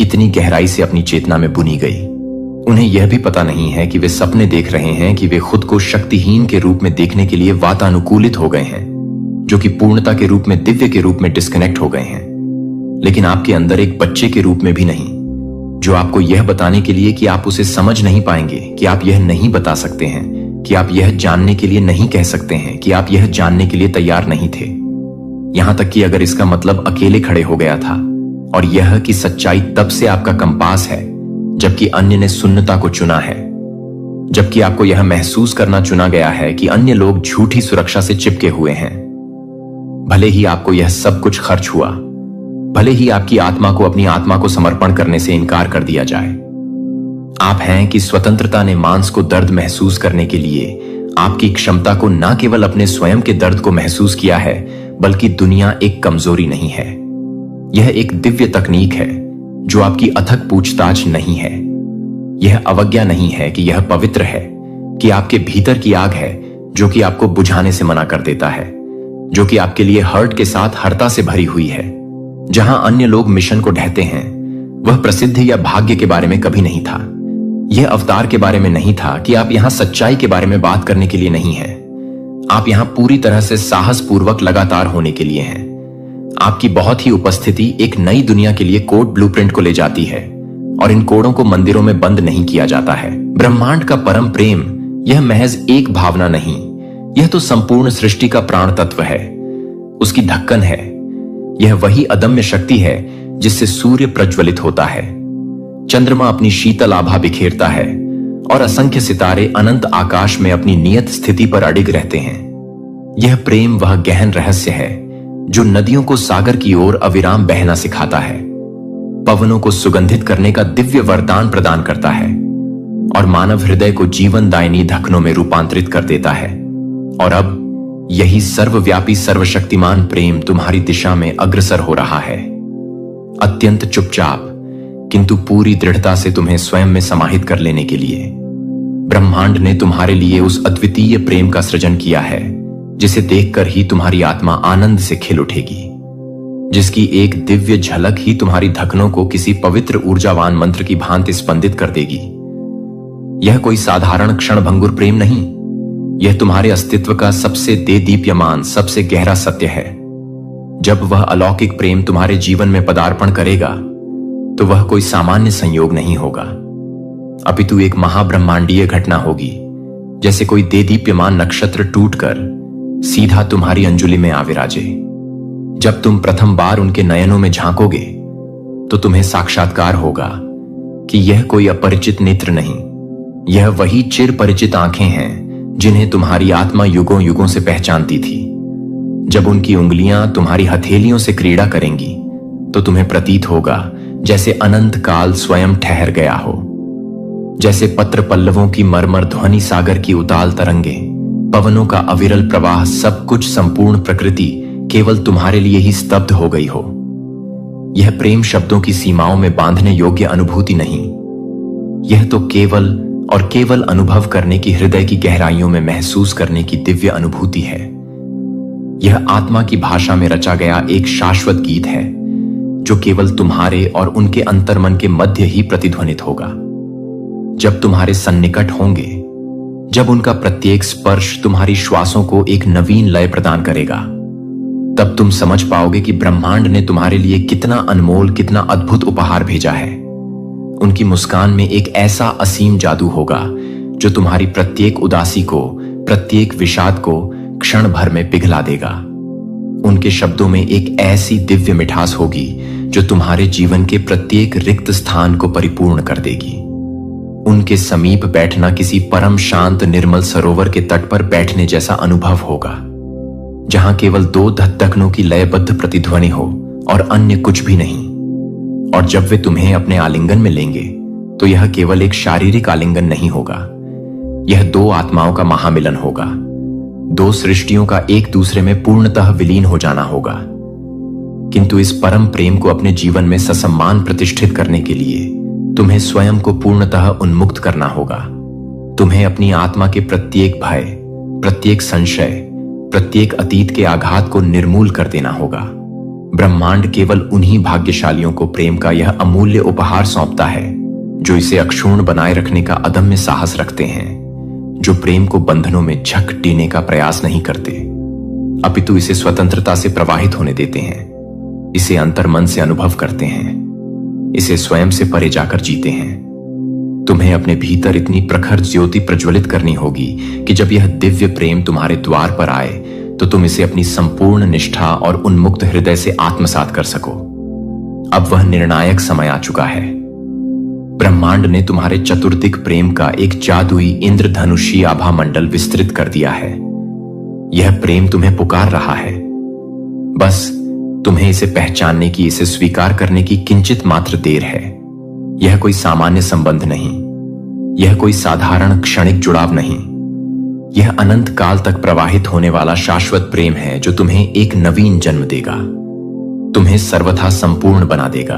इतनी गहराई से अपनी चेतना में बुनी गई। उन्हें यह भी पता नहीं है कि वे सपने देख रहे हैं, कि वे खुद को शक्तिहीन के रूप में देखने के लिए वातानुकूलित हो गए हैं, जो कि पूर्णता के रूप में, दिव्य के रूप में डिस्कनेक्ट हो गए हैं। लेकिन आपके अंदर एक बच्चे के रूप में भी नहीं, जो आपको यह बताने के लिए कि आप उसे समझ नहीं पाएंगे, कि आप यह नहीं बता सकते हैं, कि आप यह जानने के लिए नहीं कह सकते हैं, कि आप यह जानने के लिए तैयार नहीं थे। यहां तक कि अगर इसका मतलब अकेले खड़े हो गया था, और यह कि सच्चाई तब से आपका कंपास है जबकि अन्य ने शून्यता को चुना है, जबकि आपको यह महसूस करना चुना गया है कि अन्य लोग झूठी सुरक्षा से चिपके हुए हैं। भले ही आपको यह सब कुछ खर्च हुआ, भले ही आपकी आत्मा को अपनी आत्मा को समर्पण करने से इनकार कर दिया जाए, आप हैं कि स्वतंत्रता ने मांस को दर्द महसूस करने के लिए आपकी क्षमता को न केवल अपने स्वयं के दर्द को महसूस किया है, बल्कि दुनिया एक कमजोरी नहीं है। यह एक दिव्य तकनीक है जो आपकी अथक पूछताछ नहीं है। यह अवज्ञा नहीं है कि यह पवित्र है, कि आपके भीतर की आग है जो कि आपको बुझाने से मना कर देता है, जो कि आपके लिए हर्ट के साथ हरता से भरी हुई है। जहां अन्य लोग मिशन को ढहते हैं, वह प्रसिद्ध या भाग्य के बारे में कभी नहीं था। यह अवतार के बारे में नहीं था कि आप यहां सच्चाई के बारे में बात करने के लिए नहीं हैं। आप यहां पूरी तरह से साहस पूर्वक लगातार होने के लिए हैं। आपकी बहुत ही उपस्थिति एक नई दुनिया के लिए कोड ब्लूप्रिंट को ले जाती है, और इन कोडों को मंदिरों में बंद नहीं किया जाता है। ब्रह्मांड का परम प्रेम यह महज एक भावना नहीं, यह तो संपूर्ण सृष्टि का प्राण तत्व है, उसकी धक्कन है। यह वही अदम्य शक्ति है जिससे सूर्य प्रज्वलित होता है, चंद्रमा अपनी शीतल आभा बिखेरता है, और असंख्य सितारे अनंत आकाश में अपनी नियत स्थिति पर अडिग रहते हैं। यह प्रेम वह गहन रहस्य है जो नदियों को सागर की ओर अविराम बहना सिखाता है, पवनों को सुगंधित करने का दिव्य वरदान प्रदान करता है, और मानव हृदय को जीवनदायिनी धकनों में रूपांतरित कर देता है। और अब यही सर्वव्यापी सर्वशक्तिमान प्रेम तुम्हारी दिशा में अग्रसर हो रहा है, अत्यंत चुपचाप किंतु पूरी दृढ़ता से तुम्हें स्वयं में समाहित कर लेने के लिए। ब्रह्मांड ने तुम्हारे लिए उस अद्वितीय प्रेम का सृजन किया है जिसे देखकर ही तुम्हारी आत्मा आनंद से खिल उठेगी, जिसकी एक दिव्य झलक ही तुम्हारी धकनों को किसी पवित्र ऊर्जावान मंत्र की भांति स्पंदित कर देगी। यह कोई साधारण क्षणभंगुर प्रेम नहीं, यह तुम्हारे अस्तित्व का सबसे देदीप्यमान, सबसे गहरा सत्य है। जब वह अलौकिक प्रेम तुम्हारे जीवन में पदार्पण करेगा तो वह कोई सामान्य संयोग नहीं होगा, अपितु एक महाब्रह्मांडीय घटना होगी, जैसे कोई देदीप्यमान नक्षत्र टूटकर सीधा तुम्हारी अंजुलि में आ विराजे। जब तुम प्रथम बार उनके नयनों में झांकोगे तो तुम्हें साक्षात्कार होगा कि यह कोई अपरिचित नेत्र नहीं, यह वही चिर परिचित आंखें हैं जिन्हें तुम्हारी आत्मा युगों युगों से पहचानती थी। जब उनकी उंगलियां तुम्हारी हथेलियों से क्रीड़ा करेंगी तो तुम्हें प्रतीत होगा जैसे अनंत काल स्वयं ठहर गया हो, जैसे पत्र पल्लवों की मरमर ध्वनि, सागर की उताल तरंगे, पवनों का अविरल प्रवाह, सब कुछ संपूर्ण प्रकृति केवल तुम्हारे लिए ही स्तब्ध हो गई हो। यह प्रेम शब्दों की सीमाओं में बांधने योग्य अनुभूति नहीं, यह तो केवल और केवल अनुभव करने की, हृदय की गहराइयों में महसूस करने की दिव्य अनुभूति है। यह आत्मा की भाषा में रचा गया एक शाश्वत गीत है जो केवल तुम्हारे और उनके अंतर्मन के मध्य ही प्रतिध्वनित होगा। जब तुम्हारे सन्निकट होंगे, जब उनका प्रत्येक स्पर्श तुम्हारी श्वासों को एक नवीन लय प्रदान करेगा, तब तुम समझ पाओगे कि ब्रह्मांड ने तुम्हारे लिए कितना अनमोल, कितना अद्भुत उपहार भेजा है। उनकी मुस्कान में एक ऐसा असीम जादू होगा जो तुम्हारी प्रत्येक उदासी को, प्रत्येक विषाद को क्षण भर में पिघला देगा। उनके शब्दों में एक ऐसी दिव्य मिठास होगी जो तुम्हारे जीवन के प्रत्येक रिक्त स्थान को परिपूर्ण कर देगी। उनके समीप बैठना किसी परम शांत निर्मल सरोवर के तट पर बैठने जैसा अनुभव होगा, जहां केवल दो धकधकनों की लयबद्ध प्रतिध्वनि हो और अन्य कुछ भी नहीं। और जब वे तुम्हें अपने आलिंगन में लेंगे तो यह केवल एक शारीरिक आलिंगन नहीं होगा, यह दो आत्माओं का महामिलन होगा, दो सृष्टियों का एक दूसरे में पूर्णतः विलीन हो जाना होगा। किंतु इस परम प्रेम को अपने जीवन में ससम्मान प्रतिष्ठित करने के लिए तुम्हें स्वयं को पूर्णतः उन्मुक्त करना होगा। तुम्हें अपनी आत्मा के प्रत्येक भय, प्रत्येक संशय, प्रत्येक अतीत के आघात को निर्मूल कर देना होगा। ब्रह्मांड केवल उन्हीं भाग्यशालियों को प्रेम का यह अमूल्य उपहार सौंपता है जो इसे अक्षुण्ण बनाए रखने का अदम्य साहस रखते हैं, जो प्रेम को बंधनों में झकटीने का प्रयास नहीं करते, अपितु इसे स्वतंत्रता से प्रवाहित होने देते हैं, इसे अंतर्मन से अनुभव करते हैं, इसे स्वयं से परे जाकर जीते हैं। तुम्हें अपने भीतर इतनी प्रखर ज्योति प्रज्वलित करनी होगी कि जब यह दिव्य प्रेम तुम्हारे द्वार पर आए तो तुम इसे अपनी संपूर्ण निष्ठा और उन्मुक्त हृदय से आत्मसात कर सको। अब वह निर्णायक समय आ चुका है। ब्रह्मांड ने तुम्हारे चतुर्दिक प्रेम का एक जादुई इंद्रधनुषी आभा मंडल विस्तृत कर दिया है। यह प्रेम तुम्हें पुकार रहा है। बस तुम्हें इसे पहचानने की, इसे स्वीकार करने की किंचित मात्र देर है। यह कोई सामान्य संबंध नहीं, यह कोई साधारण क्षणिक जुड़ाव नहीं, यह अनंत काल तक प्रवाहित होने वाला शाश्वत प्रेम है जो तुम्हें एक नवीन जन्म देगा, तुम्हें सर्वथा संपूर्ण बना देगा।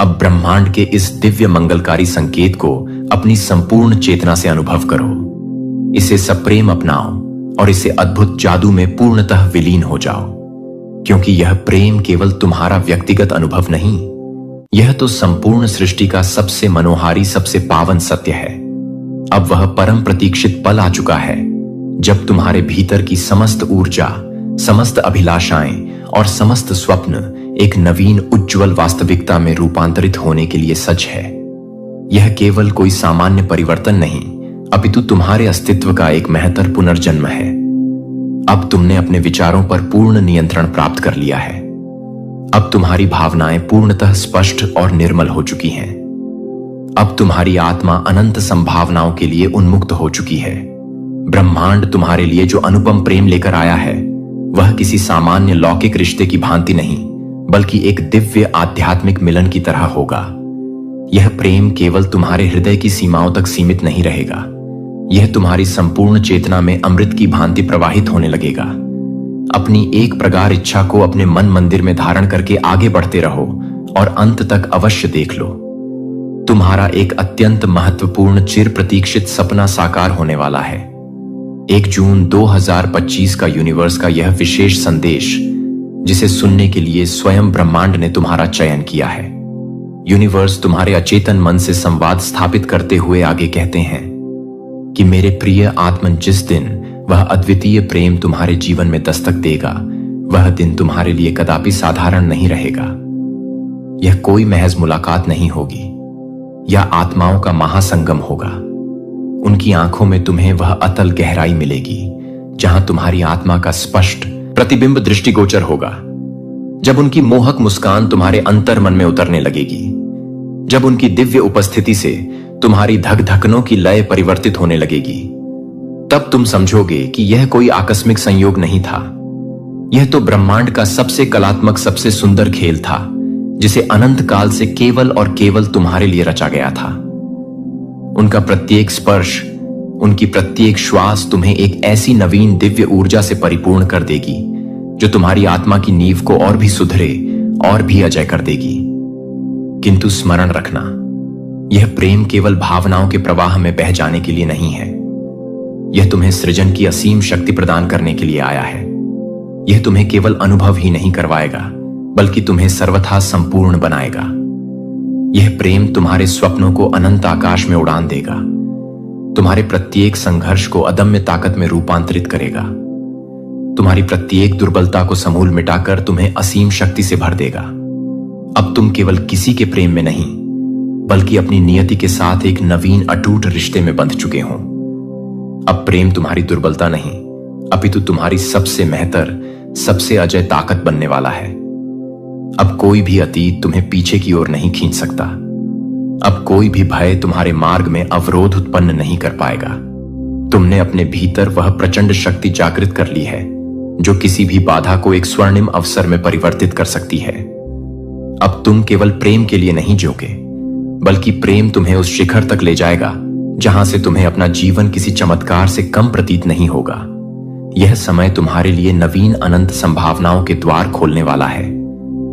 अब ब्रह्मांड के इस दिव्य मंगलकारी संकेत को अपनी संपूर्ण चेतना से अनुभव करो। इसे सप्रेम अपनाओ और इसे अद्भुत जादू में पूर्णतः विलीन हो जाओ, क्योंकि यह प्रेम केवल तुम्हारा व्यक्तिगत अनुभव नहीं, यह तो संपूर्ण सृष्टि का सबसे मनोहारी, सबसे पावन सत्य है। अब वह परम प्रतीक्षित पल आ चुका है जब तुम्हारे भीतर की समस्त ऊर्जा, समस्त अभिलाषाएं और समस्त स्वप्न एक नवीन उज्जवल वास्तविकता में रूपांतरित होने के लिए सच है। यह केवल कोई सामान्य परिवर्तन नहीं, अपितु तुम्हारे अस्तित्व का एक महत्तर पुनर्जन्म है। अब तुमने अपने विचारों पर पूर्ण नियंत्रण प्राप्त कर लिया है। अब तुम्हारी भावनाएं पूर्णतः स्पष्ट और निर्मल हो चुकी हैं। अब तुम्हारी आत्मा अनंत संभावनाओं के लिए उन्मुक्त हो चुकी है। ब्रह्मांड तुम्हारे लिए जो अनुपम प्रेम लेकर आया है, वह किसी सामान्य लौकिक रिश्ते की भांति नहीं, बल्कि एक दिव्य आध्यात्मिक मिलन की तरह होगा। यह प्रेम केवल तुम्हारे हृदय की सीमाओं तक सीमित नहीं रहेगा, यह तुम्हारी संपूर्ण चेतना में अमृत की भांति प्रवाहित होने लगेगा। अपनी एक प्रगाढ़ इच्छा को अपने मन मंदिर में धारण करके आगे बढ़ते रहो और अंत तक अवश्य देख लो। तुम्हारा एक अत्यंत महत्वपूर्ण चिर प्रतीक्षित सपना साकार होने वाला है। 1 जून 2025 का यूनिवर्स का यह विशेष संदेश, जिसे सुनने के लिए स्वयं ब्रह्मांड ने तुम्हारा चयन किया है। यूनिवर्स तुम्हारे अचेतन मन से संवाद स्थापित करते हुए आगे कहते हैं कि मेरे प्रिय आत्मन, जिस दिन वह अद्वितीय प्रेम तुम्हारे जीवन में दस्तक देगा, वह दिन तुम्हारे लिए कदापि साधारण नहीं रहेगा। यह कोई महज मुलाकात नहीं होगी, यह आत्माओं का महासंगम होगा। उनकी आंखों में तुम्हें वह अतल गहराई मिलेगी जहां तुम्हारी आत्मा का स्पष्ट प्रतिबिंब दृष्टिगोचर होगा। जब उनकी मोहक मुस्कान तुम्हारे अंतर मन में उतरने लगेगी, जब उनकी दिव्य उपस्थिति से तुम्हारी धक धकनों की लय परिवर्तित होने लगेगी, तब तुम समझोगे कि यह कोई आकस्मिक संयोग नहीं था। यह तो ब्रह्मांड का सबसे कलात्मक, सबसे सुंदर खेल था, जिसे अनंत काल से केवल और केवल तुम्हारे लिए रचा गया था। उनका प्रत्येक स्पर्श, उनकी प्रत्येक श्वास तुम्हें एक ऐसी नवीन दिव्य ऊर्जा से परिपूर्ण कर देगी जो तुम्हारी आत्मा की नींव को और भी सुधरे और भी अजय कर देगी। किंतु स्मरण रखना, यह प्रेम केवल भावनाओं के प्रवाह में बह जाने के लिए नहीं है। यह तुम्हें सृजन की असीम शक्ति प्रदान करने के लिए आया है। यह तुम्हें केवल अनुभव ही नहीं करवाएगा, बल्कि तुम्हें सर्वथा संपूर्ण बनाएगा। यह प्रेम तुम्हारे स्वप्नों को अनंत आकाश में उड़ान देगा, तुम्हारे प्रत्येक संघर्ष को अदम्य ताकत में रूपांतरित करेगा, तुम्हारी प्रत्येक दुर्बलता को समूल मिटाकर तुम्हें असीम शक्ति से भर देगा। अब तुम केवल किसी के प्रेम में नहीं, बल्कि अपनी नियति के साथ एक नवीन अटूट रिश्ते में बंध चुके हो। अब प्रेम तुम्हारी दुर्बलता नहीं, अपितु तुम्हारी सबसे महत्तर, सबसे अजय ताकत बनने वाला है। अब कोई भी अतीत तुम्हें पीछे की ओर नहीं खींच सकता। अब कोई भी भय तुम्हारे मार्ग में अवरोध उत्पन्न नहीं कर पाएगा। तुमने अपने भीतर वह प्रचंड शक्ति जागृत कर ली है जो किसी भी बाधा को एक स्वर्णिम अवसर में परिवर्तित कर सकती है। अब तुम केवल प्रेम के लिए नहीं जियोगे, बल्कि प्रेम तुम्हें उस शिखर तक ले जाएगा जहां से तुम्हें अपना जीवन किसी चमत्कार से कम प्रतीत नहीं होगा। यह समय तुम्हारे लिए नवीन अनंत संभावनाओं के द्वार खोलने वाला है।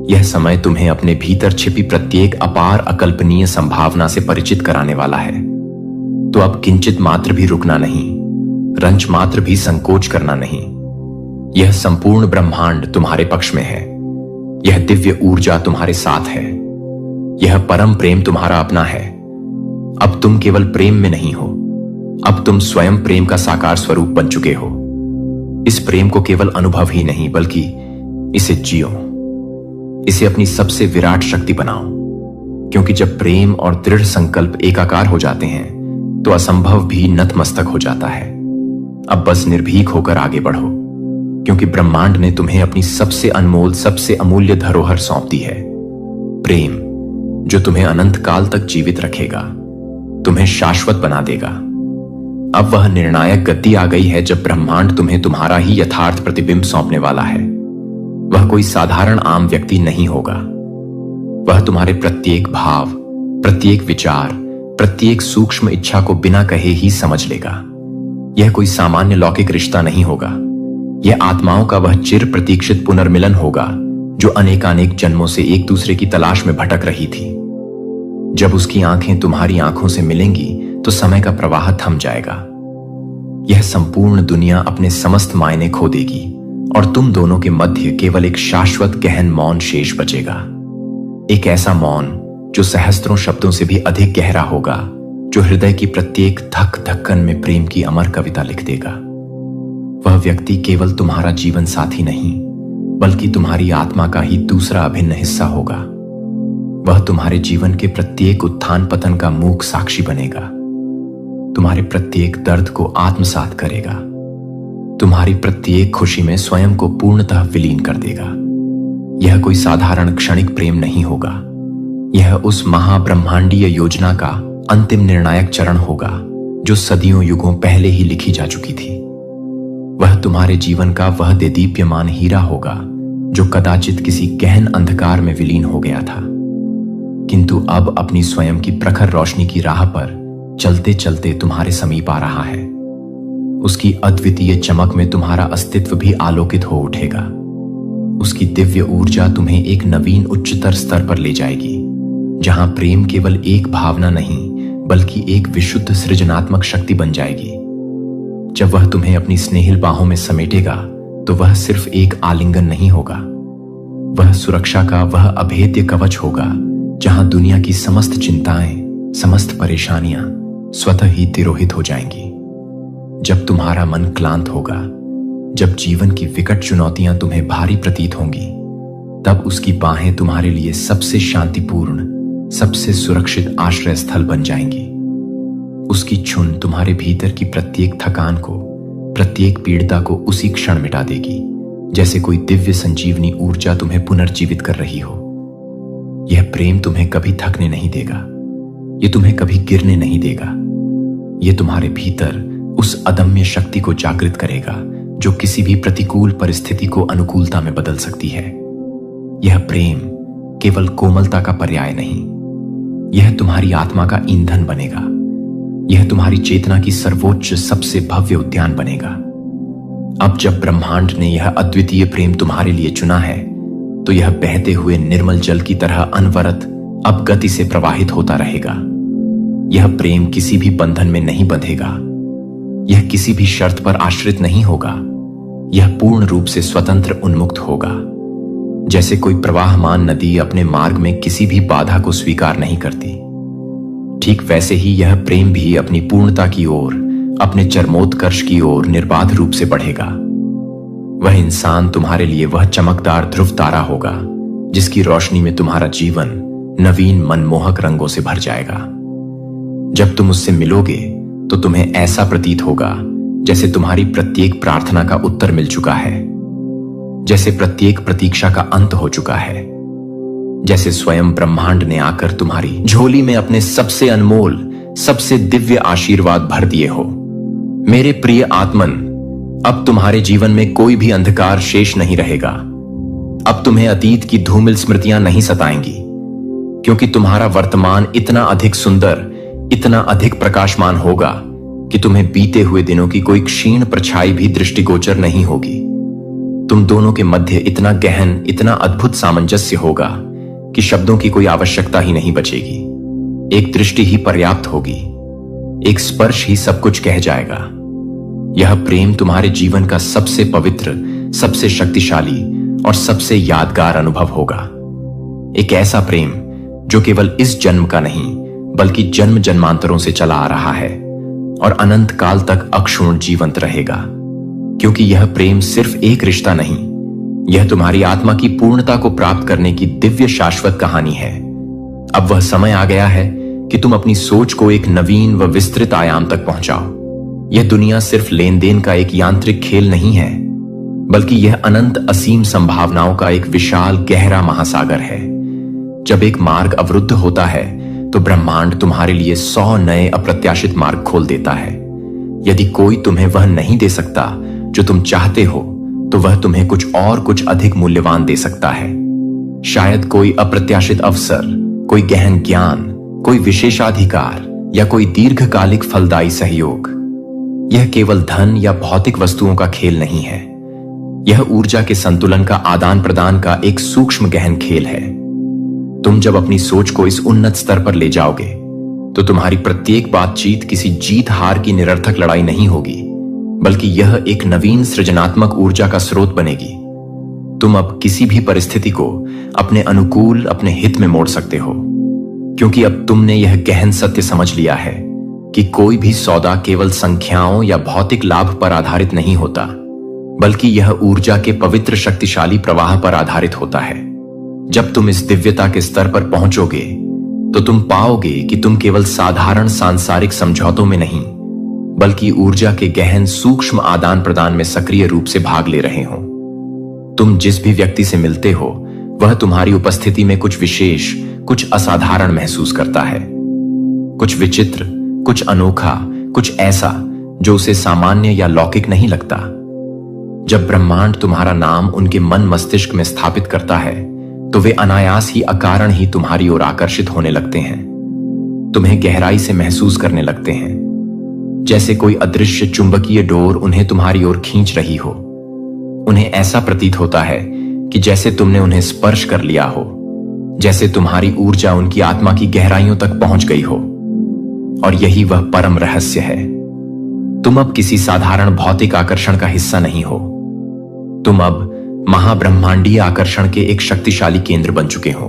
यह समय तुम्हें अपने भीतर छिपी प्रत्येक अपार अकल्पनीय संभावना से परिचित कराने वाला है। तो अब किंचित मात्र भी रुकना नहीं, रंच मात्र भी संकोच करना नहीं। यह संपूर्ण ब्रह्मांड तुम्हारे पक्ष में है। यह दिव्य ऊर्जा तुम्हारे साथ है। यह परम प्रेम तुम्हारा अपना है। अब तुम केवल प्रेम में नहीं हो, अब तुम स्वयं प्रेम का साकार स्वरूप बन चुके हो। इस प्रेम को केवल अनुभव ही नहीं, बल्कि इसे जियो, इसे अपनी सबसे विराट शक्ति बनाओ। क्योंकि जब प्रेम और दृढ़ संकल्प एकाकार हो जाते हैं तो असंभव भी नतमस्तक हो जाता है। अब बस निर्भीक होकर आगे बढ़ो, क्योंकि ब्रह्मांड ने तुम्हें अपनी सबसे अनमोल, सबसे अमूल्य धरोहर सौंप दी है। प्रेम, जो तुम्हें अनंत काल तक जीवित रखेगा, तुम्हें शाश्वत बना देगा। अब वह निर्णायक गति आ गई है जब ब्रह्मांड तुम्हें तुम्हारा ही यथार्थ प्रतिबिंब सौंपने वाला है। वह कोई साधारण आम व्यक्ति नहीं होगा। वह तुम्हारे प्रत्येक भाव, प्रत्येक विचार, प्रत्येक सूक्ष्म इच्छा को बिना कहे ही समझ लेगा। यह कोई सामान्य लौकिक रिश्ता नहीं होगा। यह आत्माओं का वह चिर प्रतीक्षित पुनर्मिलन होगा जो अनेकानेक जन्मों से एक दूसरे की तलाश में भटक रही थी। जब उसकी आंखें तुम्हारी आंखों से मिलेंगी तो समय का प्रवाह थम जाएगा। यह संपूर्ण दुनिया अपने समस्त मायने खो देगी और तुम दोनों के मध्य केवल एक शाश्वत गहन मौन शेष बचेगा। एक ऐसा मौन जो सहस्त्रों शब्दों से भी अधिक गहरा होगा, जो हृदय की प्रत्येक धक धक्कन में प्रेम की अमर कविता लिख देगा। वह व्यक्ति केवल तुम्हारा जीवन साथी नहीं, बल्कि तुम्हारी आत्मा का ही दूसरा अभिन्न हिस्सा होगा। वह तुम्हारे जीवन के प्रत्येक उत्थान पतन का मूक साक्षी बनेगा, तुम्हारे प्रत्येक दर्द को आत्मसात करेगा, तुम्हारी प्रत्येक खुशी में स्वयं को पूर्णतः विलीन कर देगा। यह कोई साधारण क्षणिक प्रेम नहीं होगा। यह उस महाब्रह्मांडीय योजना का अंतिम निर्णायक चरण होगा जो सदियों युगों पहले ही लिखी जा चुकी थी। वह तुम्हारे जीवन का वह देदीप्यमान हीरा होगा जो कदाचित किसी गहन अंधकार में विलीन हो गया था, किंतु अब अपनी स्वयं की प्रखर रोशनी की राह पर चलते चलते तुम्हारे समीप आ रहा है। उसकी अद्वितीय चमक में तुम्हारा अस्तित्व भी आलोकित हो उठेगा। उसकी दिव्य ऊर्जा तुम्हें एक नवीन उच्चतर स्तर पर ले जाएगी, जहां प्रेम केवल एक भावना नहीं बल्कि एक विशुद्ध सृजनात्मक शक्ति बन जाएगी। जब वह तुम्हें अपनी स्नेहिल बाहों में समेटेगा तो वह सिर्फ एक आलिंगन नहीं होगा। वह सुरक्षा का वह अभेद्य कवच होगा जहां दुनिया की समस्त चिंताएं, समस्त परेशानियां स्वतः ही तिरोहित हो जाएंगी। जब तुम्हारा मन क्लांत होगा, जब जीवन की विकट चुनौतियां तुम्हें भारी प्रतीत होंगी, तब उसकी बाहें तुम्हारे लिए सबसे शांतिपूर्ण, सबसे सुरक्षित आश्रय स्थल बन जाएंगी। उसकी छुन तुम्हारे भीतर की प्रत्येक थकान को, प्रत्येक पीड़िता को उसी क्षण मिटा देगी, जैसे कोई दिव्य संजीवनी ऊर्जा तुम्हें पुनर्जीवित कर रही हो। यह प्रेम तुम्हें कभी थकने नहीं देगा, यह तुम्हें कभी गिरने नहीं देगा। यह तुम्हारे भीतर उस अदम्य शक्ति को जागृत करेगा जो किसी भी प्रतिकूल परिस्थिति को अनुकूलता में बदल सकती है। यह प्रेम केवल कोमलता का पर्याय नहीं, यह तुम्हारी आत्मा का ईंधन बनेगा। यह तुम्हारी चेतना की सर्वोच्च सबसे भव्य उद्यान बनेगा। अब जब ब्रह्मांड ने यह अद्वितीय प्रेम तुम्हारे लिए चुना है, तो यह बहते हुए निर्मल जल की तरह अनवरत अब गति से प्रवाहित होता रहेगा। यह प्रेम किसी भी बंधन में नहीं बंधेगा, यह किसी भी शर्त पर आश्रित नहीं होगा। यह पूर्ण रूप से स्वतंत्र उन्मुक्त होगा, जैसे कोई प्रवाहमान नदी अपने मार्ग में किसी भी बाधा को स्वीकार नहीं करती। ठीक वैसे ही यह प्रेम भी अपनी पूर्णता की ओर, अपने चरमोत्कर्ष की ओर निर्बाध रूप से बढ़ेगा। वह इंसान तुम्हारे लिए वह चमकदार ध्रुव तारा होगा जिसकी रोशनी में तुम्हारा जीवन नवीन मनमोहक रंगों से भर जाएगा। जब तुम उससे मिलोगे तो तुम्हें ऐसा प्रतीत होगा जैसे तुम्हारी प्रत्येक प्रार्थना का उत्तर मिल चुका है, जैसे प्रत्येक प्रतीक्षा का अंत हो चुका है, जैसे स्वयं ब्रह्मांड ने आकर तुम्हारी झोली में अपने सबसे अनमोल, सबसे दिव्य आशीर्वाद भर दिए हो। मेरे प्रिय आत्मन, अब तुम्हारे जीवन में कोई भी अंधकार शेष नहीं रहेगा। अब तुम्हें अतीत की धूमिल स्मृतियां नहीं सताएंगी, क्योंकि तुम्हारा वर्तमान इतना अधिक सुंदर, इतना अधिक प्रकाशमान होगा कि तुम्हें बीते हुए दिनों की कोई क्षीण परछाई भी दृष्टिगोचर नहीं होगी। तुम दोनों के मध्य इतना गहन, इतना अद्भुत सामंजस्य होगा कि शब्दों की कोई आवश्यकता ही नहीं बचेगी। एक दृष्टि ही पर्याप्त होगी, एक स्पर्श ही सब कुछ कह जाएगा। यह प्रेम तुम्हारे जीवन का सबसे पवित्र, सबसे शक्तिशाली और सबसे यादगार अनुभव होगा। एक ऐसा प्रेम जो केवल इस जन्म का नहीं बल्कि जन्म जन्मांतरों से चला आ रहा है और अनंत काल तक अक्षुण्ण जीवंत रहेगा। क्योंकि यह प्रेम सिर्फ एक रिश्ता नहीं, यह तुम्हारी आत्मा की पूर्णता को प्राप्त करने की दिव्य शाश्वत कहानी है। अब वह समय आ गया है कि तुम अपनी सोच को एक नवीन व विस्तृत आयाम तक पहुंचाओ। यह दुनिया सिर्फ लेन देन का एक यांत्रिक खेल नहीं है, बल्कि यह अनंत असीम संभावनाओं का एक विशाल गहरा महासागर है, जब एक मार्ग अवरुद्ध होता है तो ब्रह्मांड तुम्हारे लिए 100 नए अप्रत्याशित मार्ग खोल देता है। यदि कोई तुम्हें वह नहीं दे सकता जो तुम चाहते हो, तो वह तुम्हें कुछ अधिक मूल्यवान दे सकता है। शायद कोई अप्रत्याशित अवसर, कोई गहन ज्ञान, कोई विशेषाधिकार या कोई दीर्घकालिक फलदायी सहयोग। यह केवल धन या भौतिक वस्तुओं का खेल नहीं है। यह ऊर्जा के संतुलन का आदान प्रदान का एक सूक्ष्म गहन खेल है। तुम जब अपनी सोच को इस उन्नत स्तर पर ले जाओगे, तो तुम्हारी प्रत्येक बातचीत किसी जीत हार की निरर्थक लड़ाई नहीं होगी, बल्कि यह एक नवीन सृजनात्मक ऊर्जा का स्रोत बनेगी। तुम अब किसी भी परिस्थिति को अपने अनुकूल, अपने हित में मोड़ सकते हो, क्योंकि अब तुमने यह गहन सत्य समझ लिया है कि कोई भी सौदा केवल संख्याओं या भौतिक लाभ पर आधारित नहीं होता, बल्कि यह ऊर्जा के पवित्र शक्तिशाली प्रवाह पर आधारित होता है। जब तुम इस दिव्यता के स्तर पर पहुंचोगे, तो तुम पाओगे कि तुम केवल साधारण सांसारिक समझौतों में नहीं, बल्कि ऊर्जा के गहन सूक्ष्म आदान प्रदान में सक्रिय रूप से भाग ले रहे हो। तुम जिस भी व्यक्ति से मिलते हो, वह तुम्हारी उपस्थिति में कुछ विशेष, कुछ असाधारण महसूस करता है। कुछ विचित्र, कुछ अनोखा, कुछ ऐसा जो उसे सामान्य या लौकिक नहीं लगता। जब ब्रह्मांड तुम्हारा नाम उनके मन मस्तिष्क में स्थापित करता है, तो वे अनायास ही, अकारण ही तुम्हारी ओर आकर्षित होने लगते हैं। तुम्हें गहराई से महसूस करने लगते हैं, जैसे कोई अदृश्य चुंबकीय डोर उन्हें तुम्हारी ओर खींच रही हो। उन्हें ऐसा प्रतीत होता है कि जैसे तुमने उन्हें स्पर्श कर लिया हो, जैसे तुम्हारी ऊर्जा उनकी आत्मा की गहराइयों तक पहुंच गई हो। और यही वह परम रहस्य है। तुम अब किसी साधारण भौतिक आकर्षण का हिस्सा नहीं हो। तुम अब महाब्रह्मांडीय आकर्षण के एक शक्तिशाली केंद्र बन चुके हो।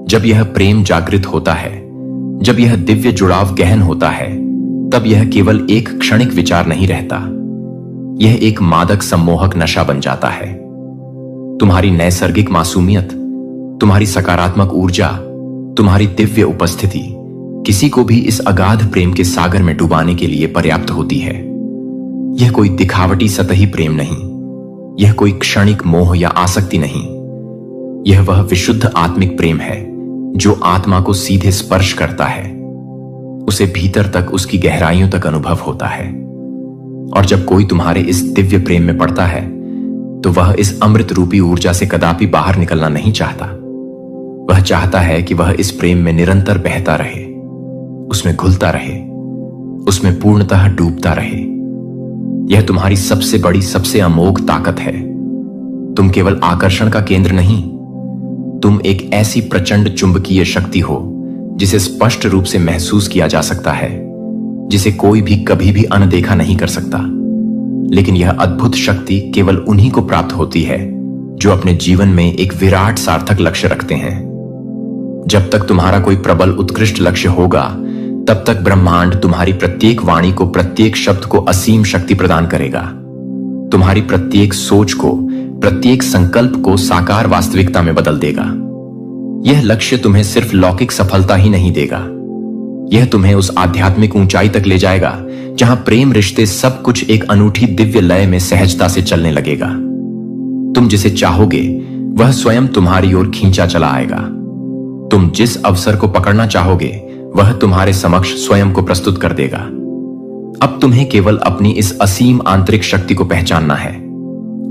जब यह प्रेम जागृत होता है, जब यह दिव्य जुड़ाव गहन होता है, तब यह केवल एक क्षणिक विचार नहीं रहता। यह एक मादक सम्मोहक नशा बन जाता है। तुम्हारी नैसर्गिक मासूमियत, तुम्हारी सकारात्मक ऊर्जा, तुम्हारी दिव्य उपस्थिति किसी को भी इस अगाध प्रेम के सागर में डुबाने के लिए पर्याप्त होती है। यह कोई दिखावटी सतही प्रेम नहीं, यह कोई क्षणिक मोह या आसक्ति नहीं। यह वह विशुद्ध आत्मिक प्रेम है जो आत्मा को सीधे स्पर्श करता है, उसे भीतर तक, उसकी गहराइयों तक अनुभव होता है। और जब कोई तुम्हारे इस दिव्य प्रेम में पड़ता है, तो वह इस अमृत रूपी ऊर्जा से कदापि बाहर निकलना नहीं चाहता। वह चाहता है कि वह इस प्रेम में निरंतर बहता रहे, उसमें घुलता रहे, उसमें पूर्णतः डूबता रहे। यह तुम्हारी सबसे बड़ी, सबसे अमोघ ताकत है। तुम केवल आकर्षण का केंद्र नहीं, तुम एक ऐसी प्रचंड चुंबकीय शक्ति हो जिसे स्पष्ट रूप से महसूस किया जा सकता है, जिसे कोई भी कभी भी अनदेखा नहीं कर सकता। लेकिन यह अद्भुत शक्ति केवल उन्हीं को प्राप्त होती है जो अपने जीवन में एक विराट सार्थक लक्ष्य रखते हैं। जब तक तुम्हारा कोई प्रबल उत्कृष्ट लक्ष्य होगा, तब तक ब्रह्मांड तुम्हारी प्रत्येक वाणी को, प्रत्येक शब्द को असीम शक्ति प्रदान करेगा। तुम्हारी प्रत्येक सोच को, प्रत्येक संकल्प को साकार वास्तविकता में बदल देगा। यह लक्ष्य तुम्हें सिर्फ लौकिक सफलता ही नहीं देगा, यह तुम्हें उस आध्यात्मिक ऊंचाई तक ले जाएगा जहां प्रेम, रिश्ते, सब कुछ एक अनूठी दिव्य लय में सहजता से चलने लगेगा। तुम जिसे चाहोगे वह स्वयं तुम्हारी ओर खींचा चला आएगा। तुम जिस अवसर को पकड़ना चाहोगे वह तुम्हारे समक्ष स्वयं को प्रस्तुत कर देगा। अब तुम्हें केवल अपनी इस असीम आंतरिक शक्ति को पहचानना है,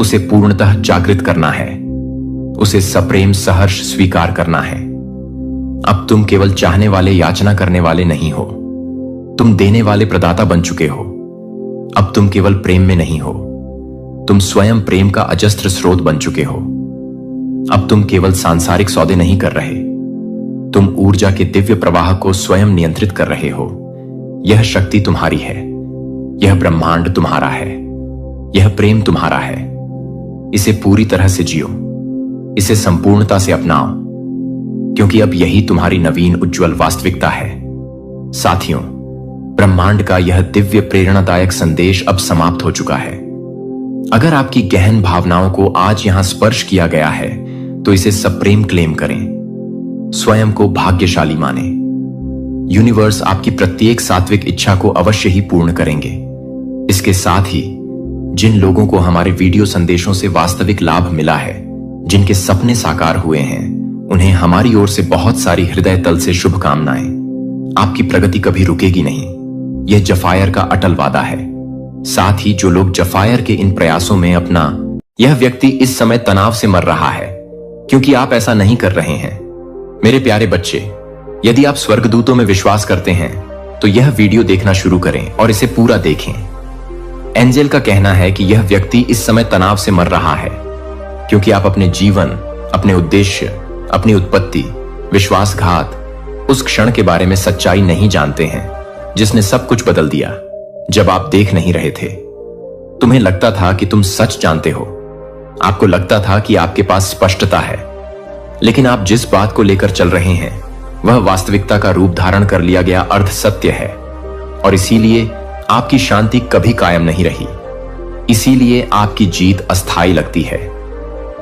उसे पूर्णतः जागृत करना है, उसे सप्रेम सहर्ष स्वीकार करना है। अब तुम केवल चाहने वाले, याचना करने वाले नहीं हो, तुम देने वाले प्रदाता बन चुके हो। अब तुम केवल प्रेम में नहीं हो, तुम स्वयं प्रेम का अजस्त्र स्रोत बन चुके हो। अब तुम केवल सांसारिक सौदे नहीं कर रहे, तुम ऊर्जा के दिव्य प्रवाह को स्वयं नियंत्रित कर रहे हो। यह शक्ति तुम्हारी है, यह ब्रह्मांड तुम्हारा है, यह प्रेम तुम्हारा है। इसे पूरी तरह से जियो, इसे संपूर्णता से अपनाओ, क्योंकि अब यही तुम्हारी नवीन उज्जवल वास्तविकता है। साथियों, ब्रह्मांड का यह दिव्य प्रेरणादायक संदेश अब समाप्त हो चुका है। अगर आपकी गहन भावनाओं को आज यहां स्पर्श किया गया है, तो इसे सप्रेम क्लेम करें, स्वयं को भाग्यशाली माने। यूनिवर्स आपकी प्रत्येक सात्विक इच्छा को अवश्य ही पूर्ण करेंगे। इसके साथ ही जिन लोगों को हमारे वीडियो संदेशों से वास्तविक लाभ मिला है, जिनके सपने साकार हुए हैं, उन्हें हमारी ओर से बहुत सारी हृदय तल से शुभकामनाएं। आपकी प्रगति कभी रुकेगी नहीं, यह जफायर का अटल वादा है। साथ ही जो लोग जफायर के इन प्रयासों में अपना, यह व्यक्ति इस समय तनाव से मर रहा है क्योंकि आप ऐसा नहीं कर रहे हैं। मेरे प्यारे बच्चे, यदि आप स्वर्गदूतों में विश्वास करते हैं तो यह वीडियो देखना शुरू करें और इसे पूरा देखें। एंजेल का कहना है कि यह व्यक्ति इस समय तनाव से मर रहा है क्योंकि आप अपने जीवन, अपने उद्देश्य, अपनी उत्पत्ति, विश्वासघात, उस क्षण के बारे में सच्चाई नहीं जानते हैं जिसने सब कुछ बदल दिया जब आप देख नहीं रहे थे। तुम्हें लगता था कि तुम सच जानते हो, आपको लगता था कि आपके पास स्पष्टता है, लेकिन आप जिस बात को लेकर चल रहे हैं वह वास्तविकता का रूप धारण कर लिया गया अर्ध सत्य है और इसीलिए आपकी शांति कभी कायम नहीं रही। इसीलिए आपकी जीत अस्थायी लगती है।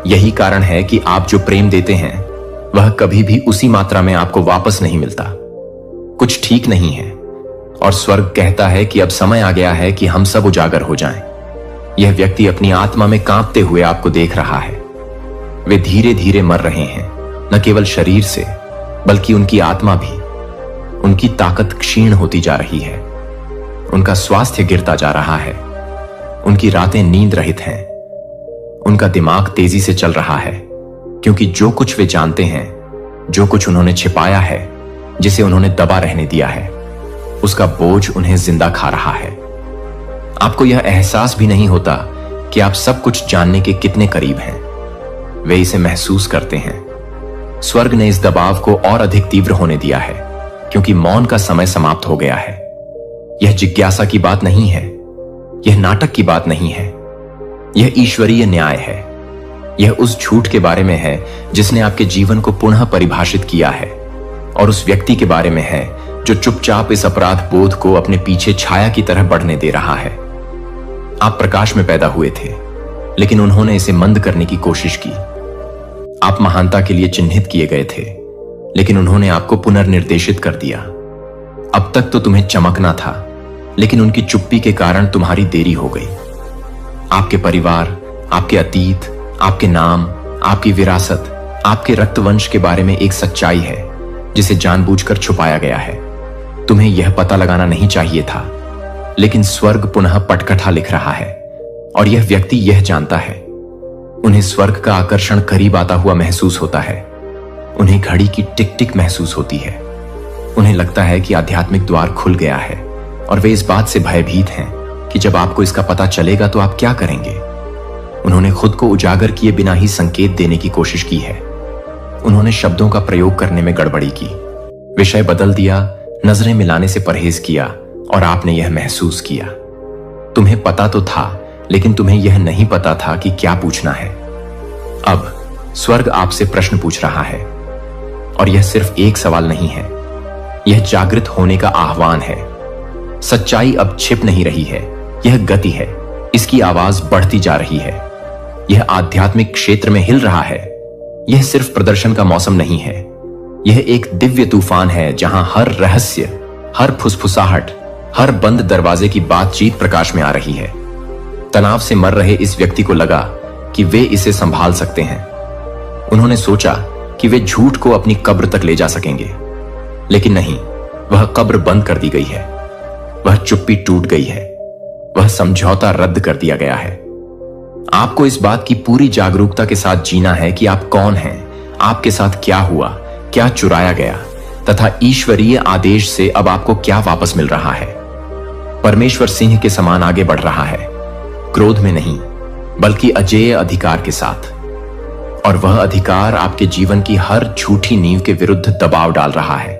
यही कारण है कि आप जो प्रेम देते हैं वह कभी भी उसी मात्रा में आपको वापस नहीं मिलता। कुछ ठीक नहीं है और स्वर्ग कहता है कि अब समय आ गया है कि हम सब उजागर हो जाएं। यह व्यक्ति अपनी आत्मा में कांपते हुए आपको देख रहा है। वे धीरे धीरे मर रहे हैं, न केवल शरीर से बल्कि उनकी आत्मा भी। उनकी ताकत क्षीण होती जा रही है, उनका स्वास्थ्य गिरता जा रहा है, उनकी रातें नींद रहित हैं, उनका दिमाग तेजी से चल रहा है क्योंकि जो कुछ वे जानते हैं, जो कुछ उन्होंने छिपाया है, जिसे उन्होंने दबा रहने दिया है, उसका बोझ उन्हें जिंदा खा रहा है। आपको यह एहसास भी नहीं होता कि आप सब कुछ जानने के कितने करीब हैं। वे इसे महसूस करते हैं। स्वर्ग ने इस दबाव को और अधिक तीव्र होने दिया है क्योंकि मौन का समय समाप्त हो गया है। यह जिज्ञासा की बात नहीं है, यह नाटक की बात नहीं है, यह ईश्वरीय न्याय है। यह उस झूठ के बारे में है जिसने आपके जीवन को पुनः परिभाषित किया है और उस व्यक्ति के बारे में है जो चुपचाप इस अपराध बोध को अपने पीछे छाया की तरह बढ़ने दे रहा है। आप प्रकाश में पैदा हुए थे, लेकिन उन्होंने इसे मंद करने की कोशिश की। आप महानता के लिए चिन्हित किए गए थे, लेकिन उन्होंने आपको पुनर्निर्देशित कर दिया। अब तक तो तुम्हें चमकना था, लेकिन उनकी चुप्पी के कारण तुम्हारी देरी हो गई। आपके परिवार, आपके अतीत, आपके नाम, आपकी विरासत, आपके रक्तवंश के बारे में एक सच्चाई है जिसे जानबूझकर छुपाया गया है। तुम्हें यह पता लगाना नहीं चाहिए था, लेकिन स्वर्ग पुनः पटकथा लिख रहा है और यह व्यक्ति यह जानता है। उन्हें स्वर्ग का आकर्षण करीब आता हुआ महसूस होता है। उन्हें घड़ी की टिक टिक महसूस होती है। उन्हें लगता है कि आध्यात्मिक द्वार खुल गया है और वे इस बात से भयभीत हैं कि जब आपको इसका पता चलेगा तो आप क्या करेंगे। उन्होंने खुद को उजागर किए बिना ही संकेत देने की कोशिश की है। उन्होंने शब्दों का प्रयोग करने में गड़बड़ी की, विषय बदल दिया, नजरें मिलाने से परहेज किया और आपने यह महसूस किया। तुम्हें पता तो था, लेकिन तुम्हें यह नहीं पता था कि क्या पूछना है। अब स्वर्ग आपसे प्रश्न पूछ रहा है और यह सिर्फ एक सवाल नहीं है, यह जागृत होने का आह्वान है। सच्चाई अब छिप नहीं रही है, यह गति है। इसकी आवाज बढ़ती जा रही है। यह आध्यात्मिक क्षेत्र में हिल रहा है। यह सिर्फ प्रदर्शन का मौसम नहीं है, यह एक दिव्य तूफान है जहां हर रहस्य, हर फुसफुसाहट, हर बंद दरवाजे की बातचीत प्रकाश में आ रही है। तनाव से मर रहे इस व्यक्ति को लगा कि वे इसे संभाल सकते हैं। उन्होंने सोचा कि वे झूठ को अपनी कब्र तक ले जा सकेंगे, लेकिन नहीं, वह कब्र बंद कर दी गई है। वह चुप्पी टूट गई है। वह समझौता रद्द कर दिया गया है। आपको इस बात की पूरी जागरूकता के साथ जीना है कि आप कौन हैं, आपके साथ क्या हुआ, क्या चुराया गया, तथा ईश्वरीय आदेश से अब आपको क्या वापस मिल रहा है। परमेश्वर सिंह के समान आगे बढ़ रहा है, क्रोध में नहीं बल्कि अजेय अधिकार के साथ। और वह अधिकार आपके जीवन की हर झूठी नींव के विरुद्ध दबाव डाल रहा है।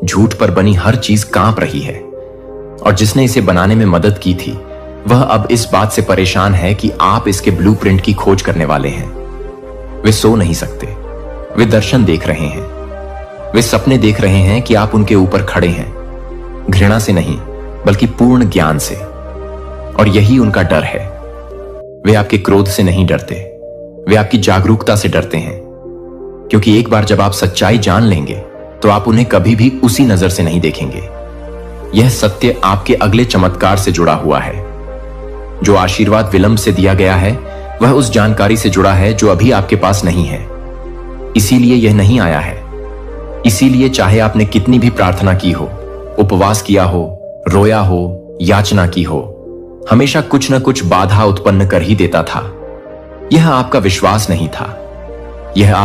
झूठ पर बनी हर चीज कांप रही है और जिसने इसे बनाने में मदद की थी वह अब इस बात से परेशान है कि आप इसके ब्लूप्रिंट की खोज करने वाले हैं। वे सो नहीं सकते, वे दर्शन देख रहे हैं, वे सपने देख रहे हैं कि आप उनके ऊपर खड़े हैं, घृणा से नहीं बल्कि पूर्ण ज्ञान से। और यही उनका डर है। वे आपके क्रोध से नहीं डरते, वे आपकी जागरूकता से डरते हैं, क्योंकि एक बार जब आप सच्चाई जान लेंगे तो आप उन्हें कभी भी उसी नजर से नहीं देखेंगे। यह सत्य आपके अगले चमत्कार से जुड़ा हुआ है। जो आशीर्वाद विलंब से दिया गया है वह उस जानकारी से जुड़ा है जो अभी आपके पास नहीं है। इसीलिए यह नहीं आया है। इसीलिए चाहे आपने कितनी भी प्रार्थना की हो, उपवास किया हो, रोया हो, याचना की हो, हमेशा कुछ न कुछ बाधा उत्पन्न कर ही देता था। यह आपका विश्वास नहीं था, यह आप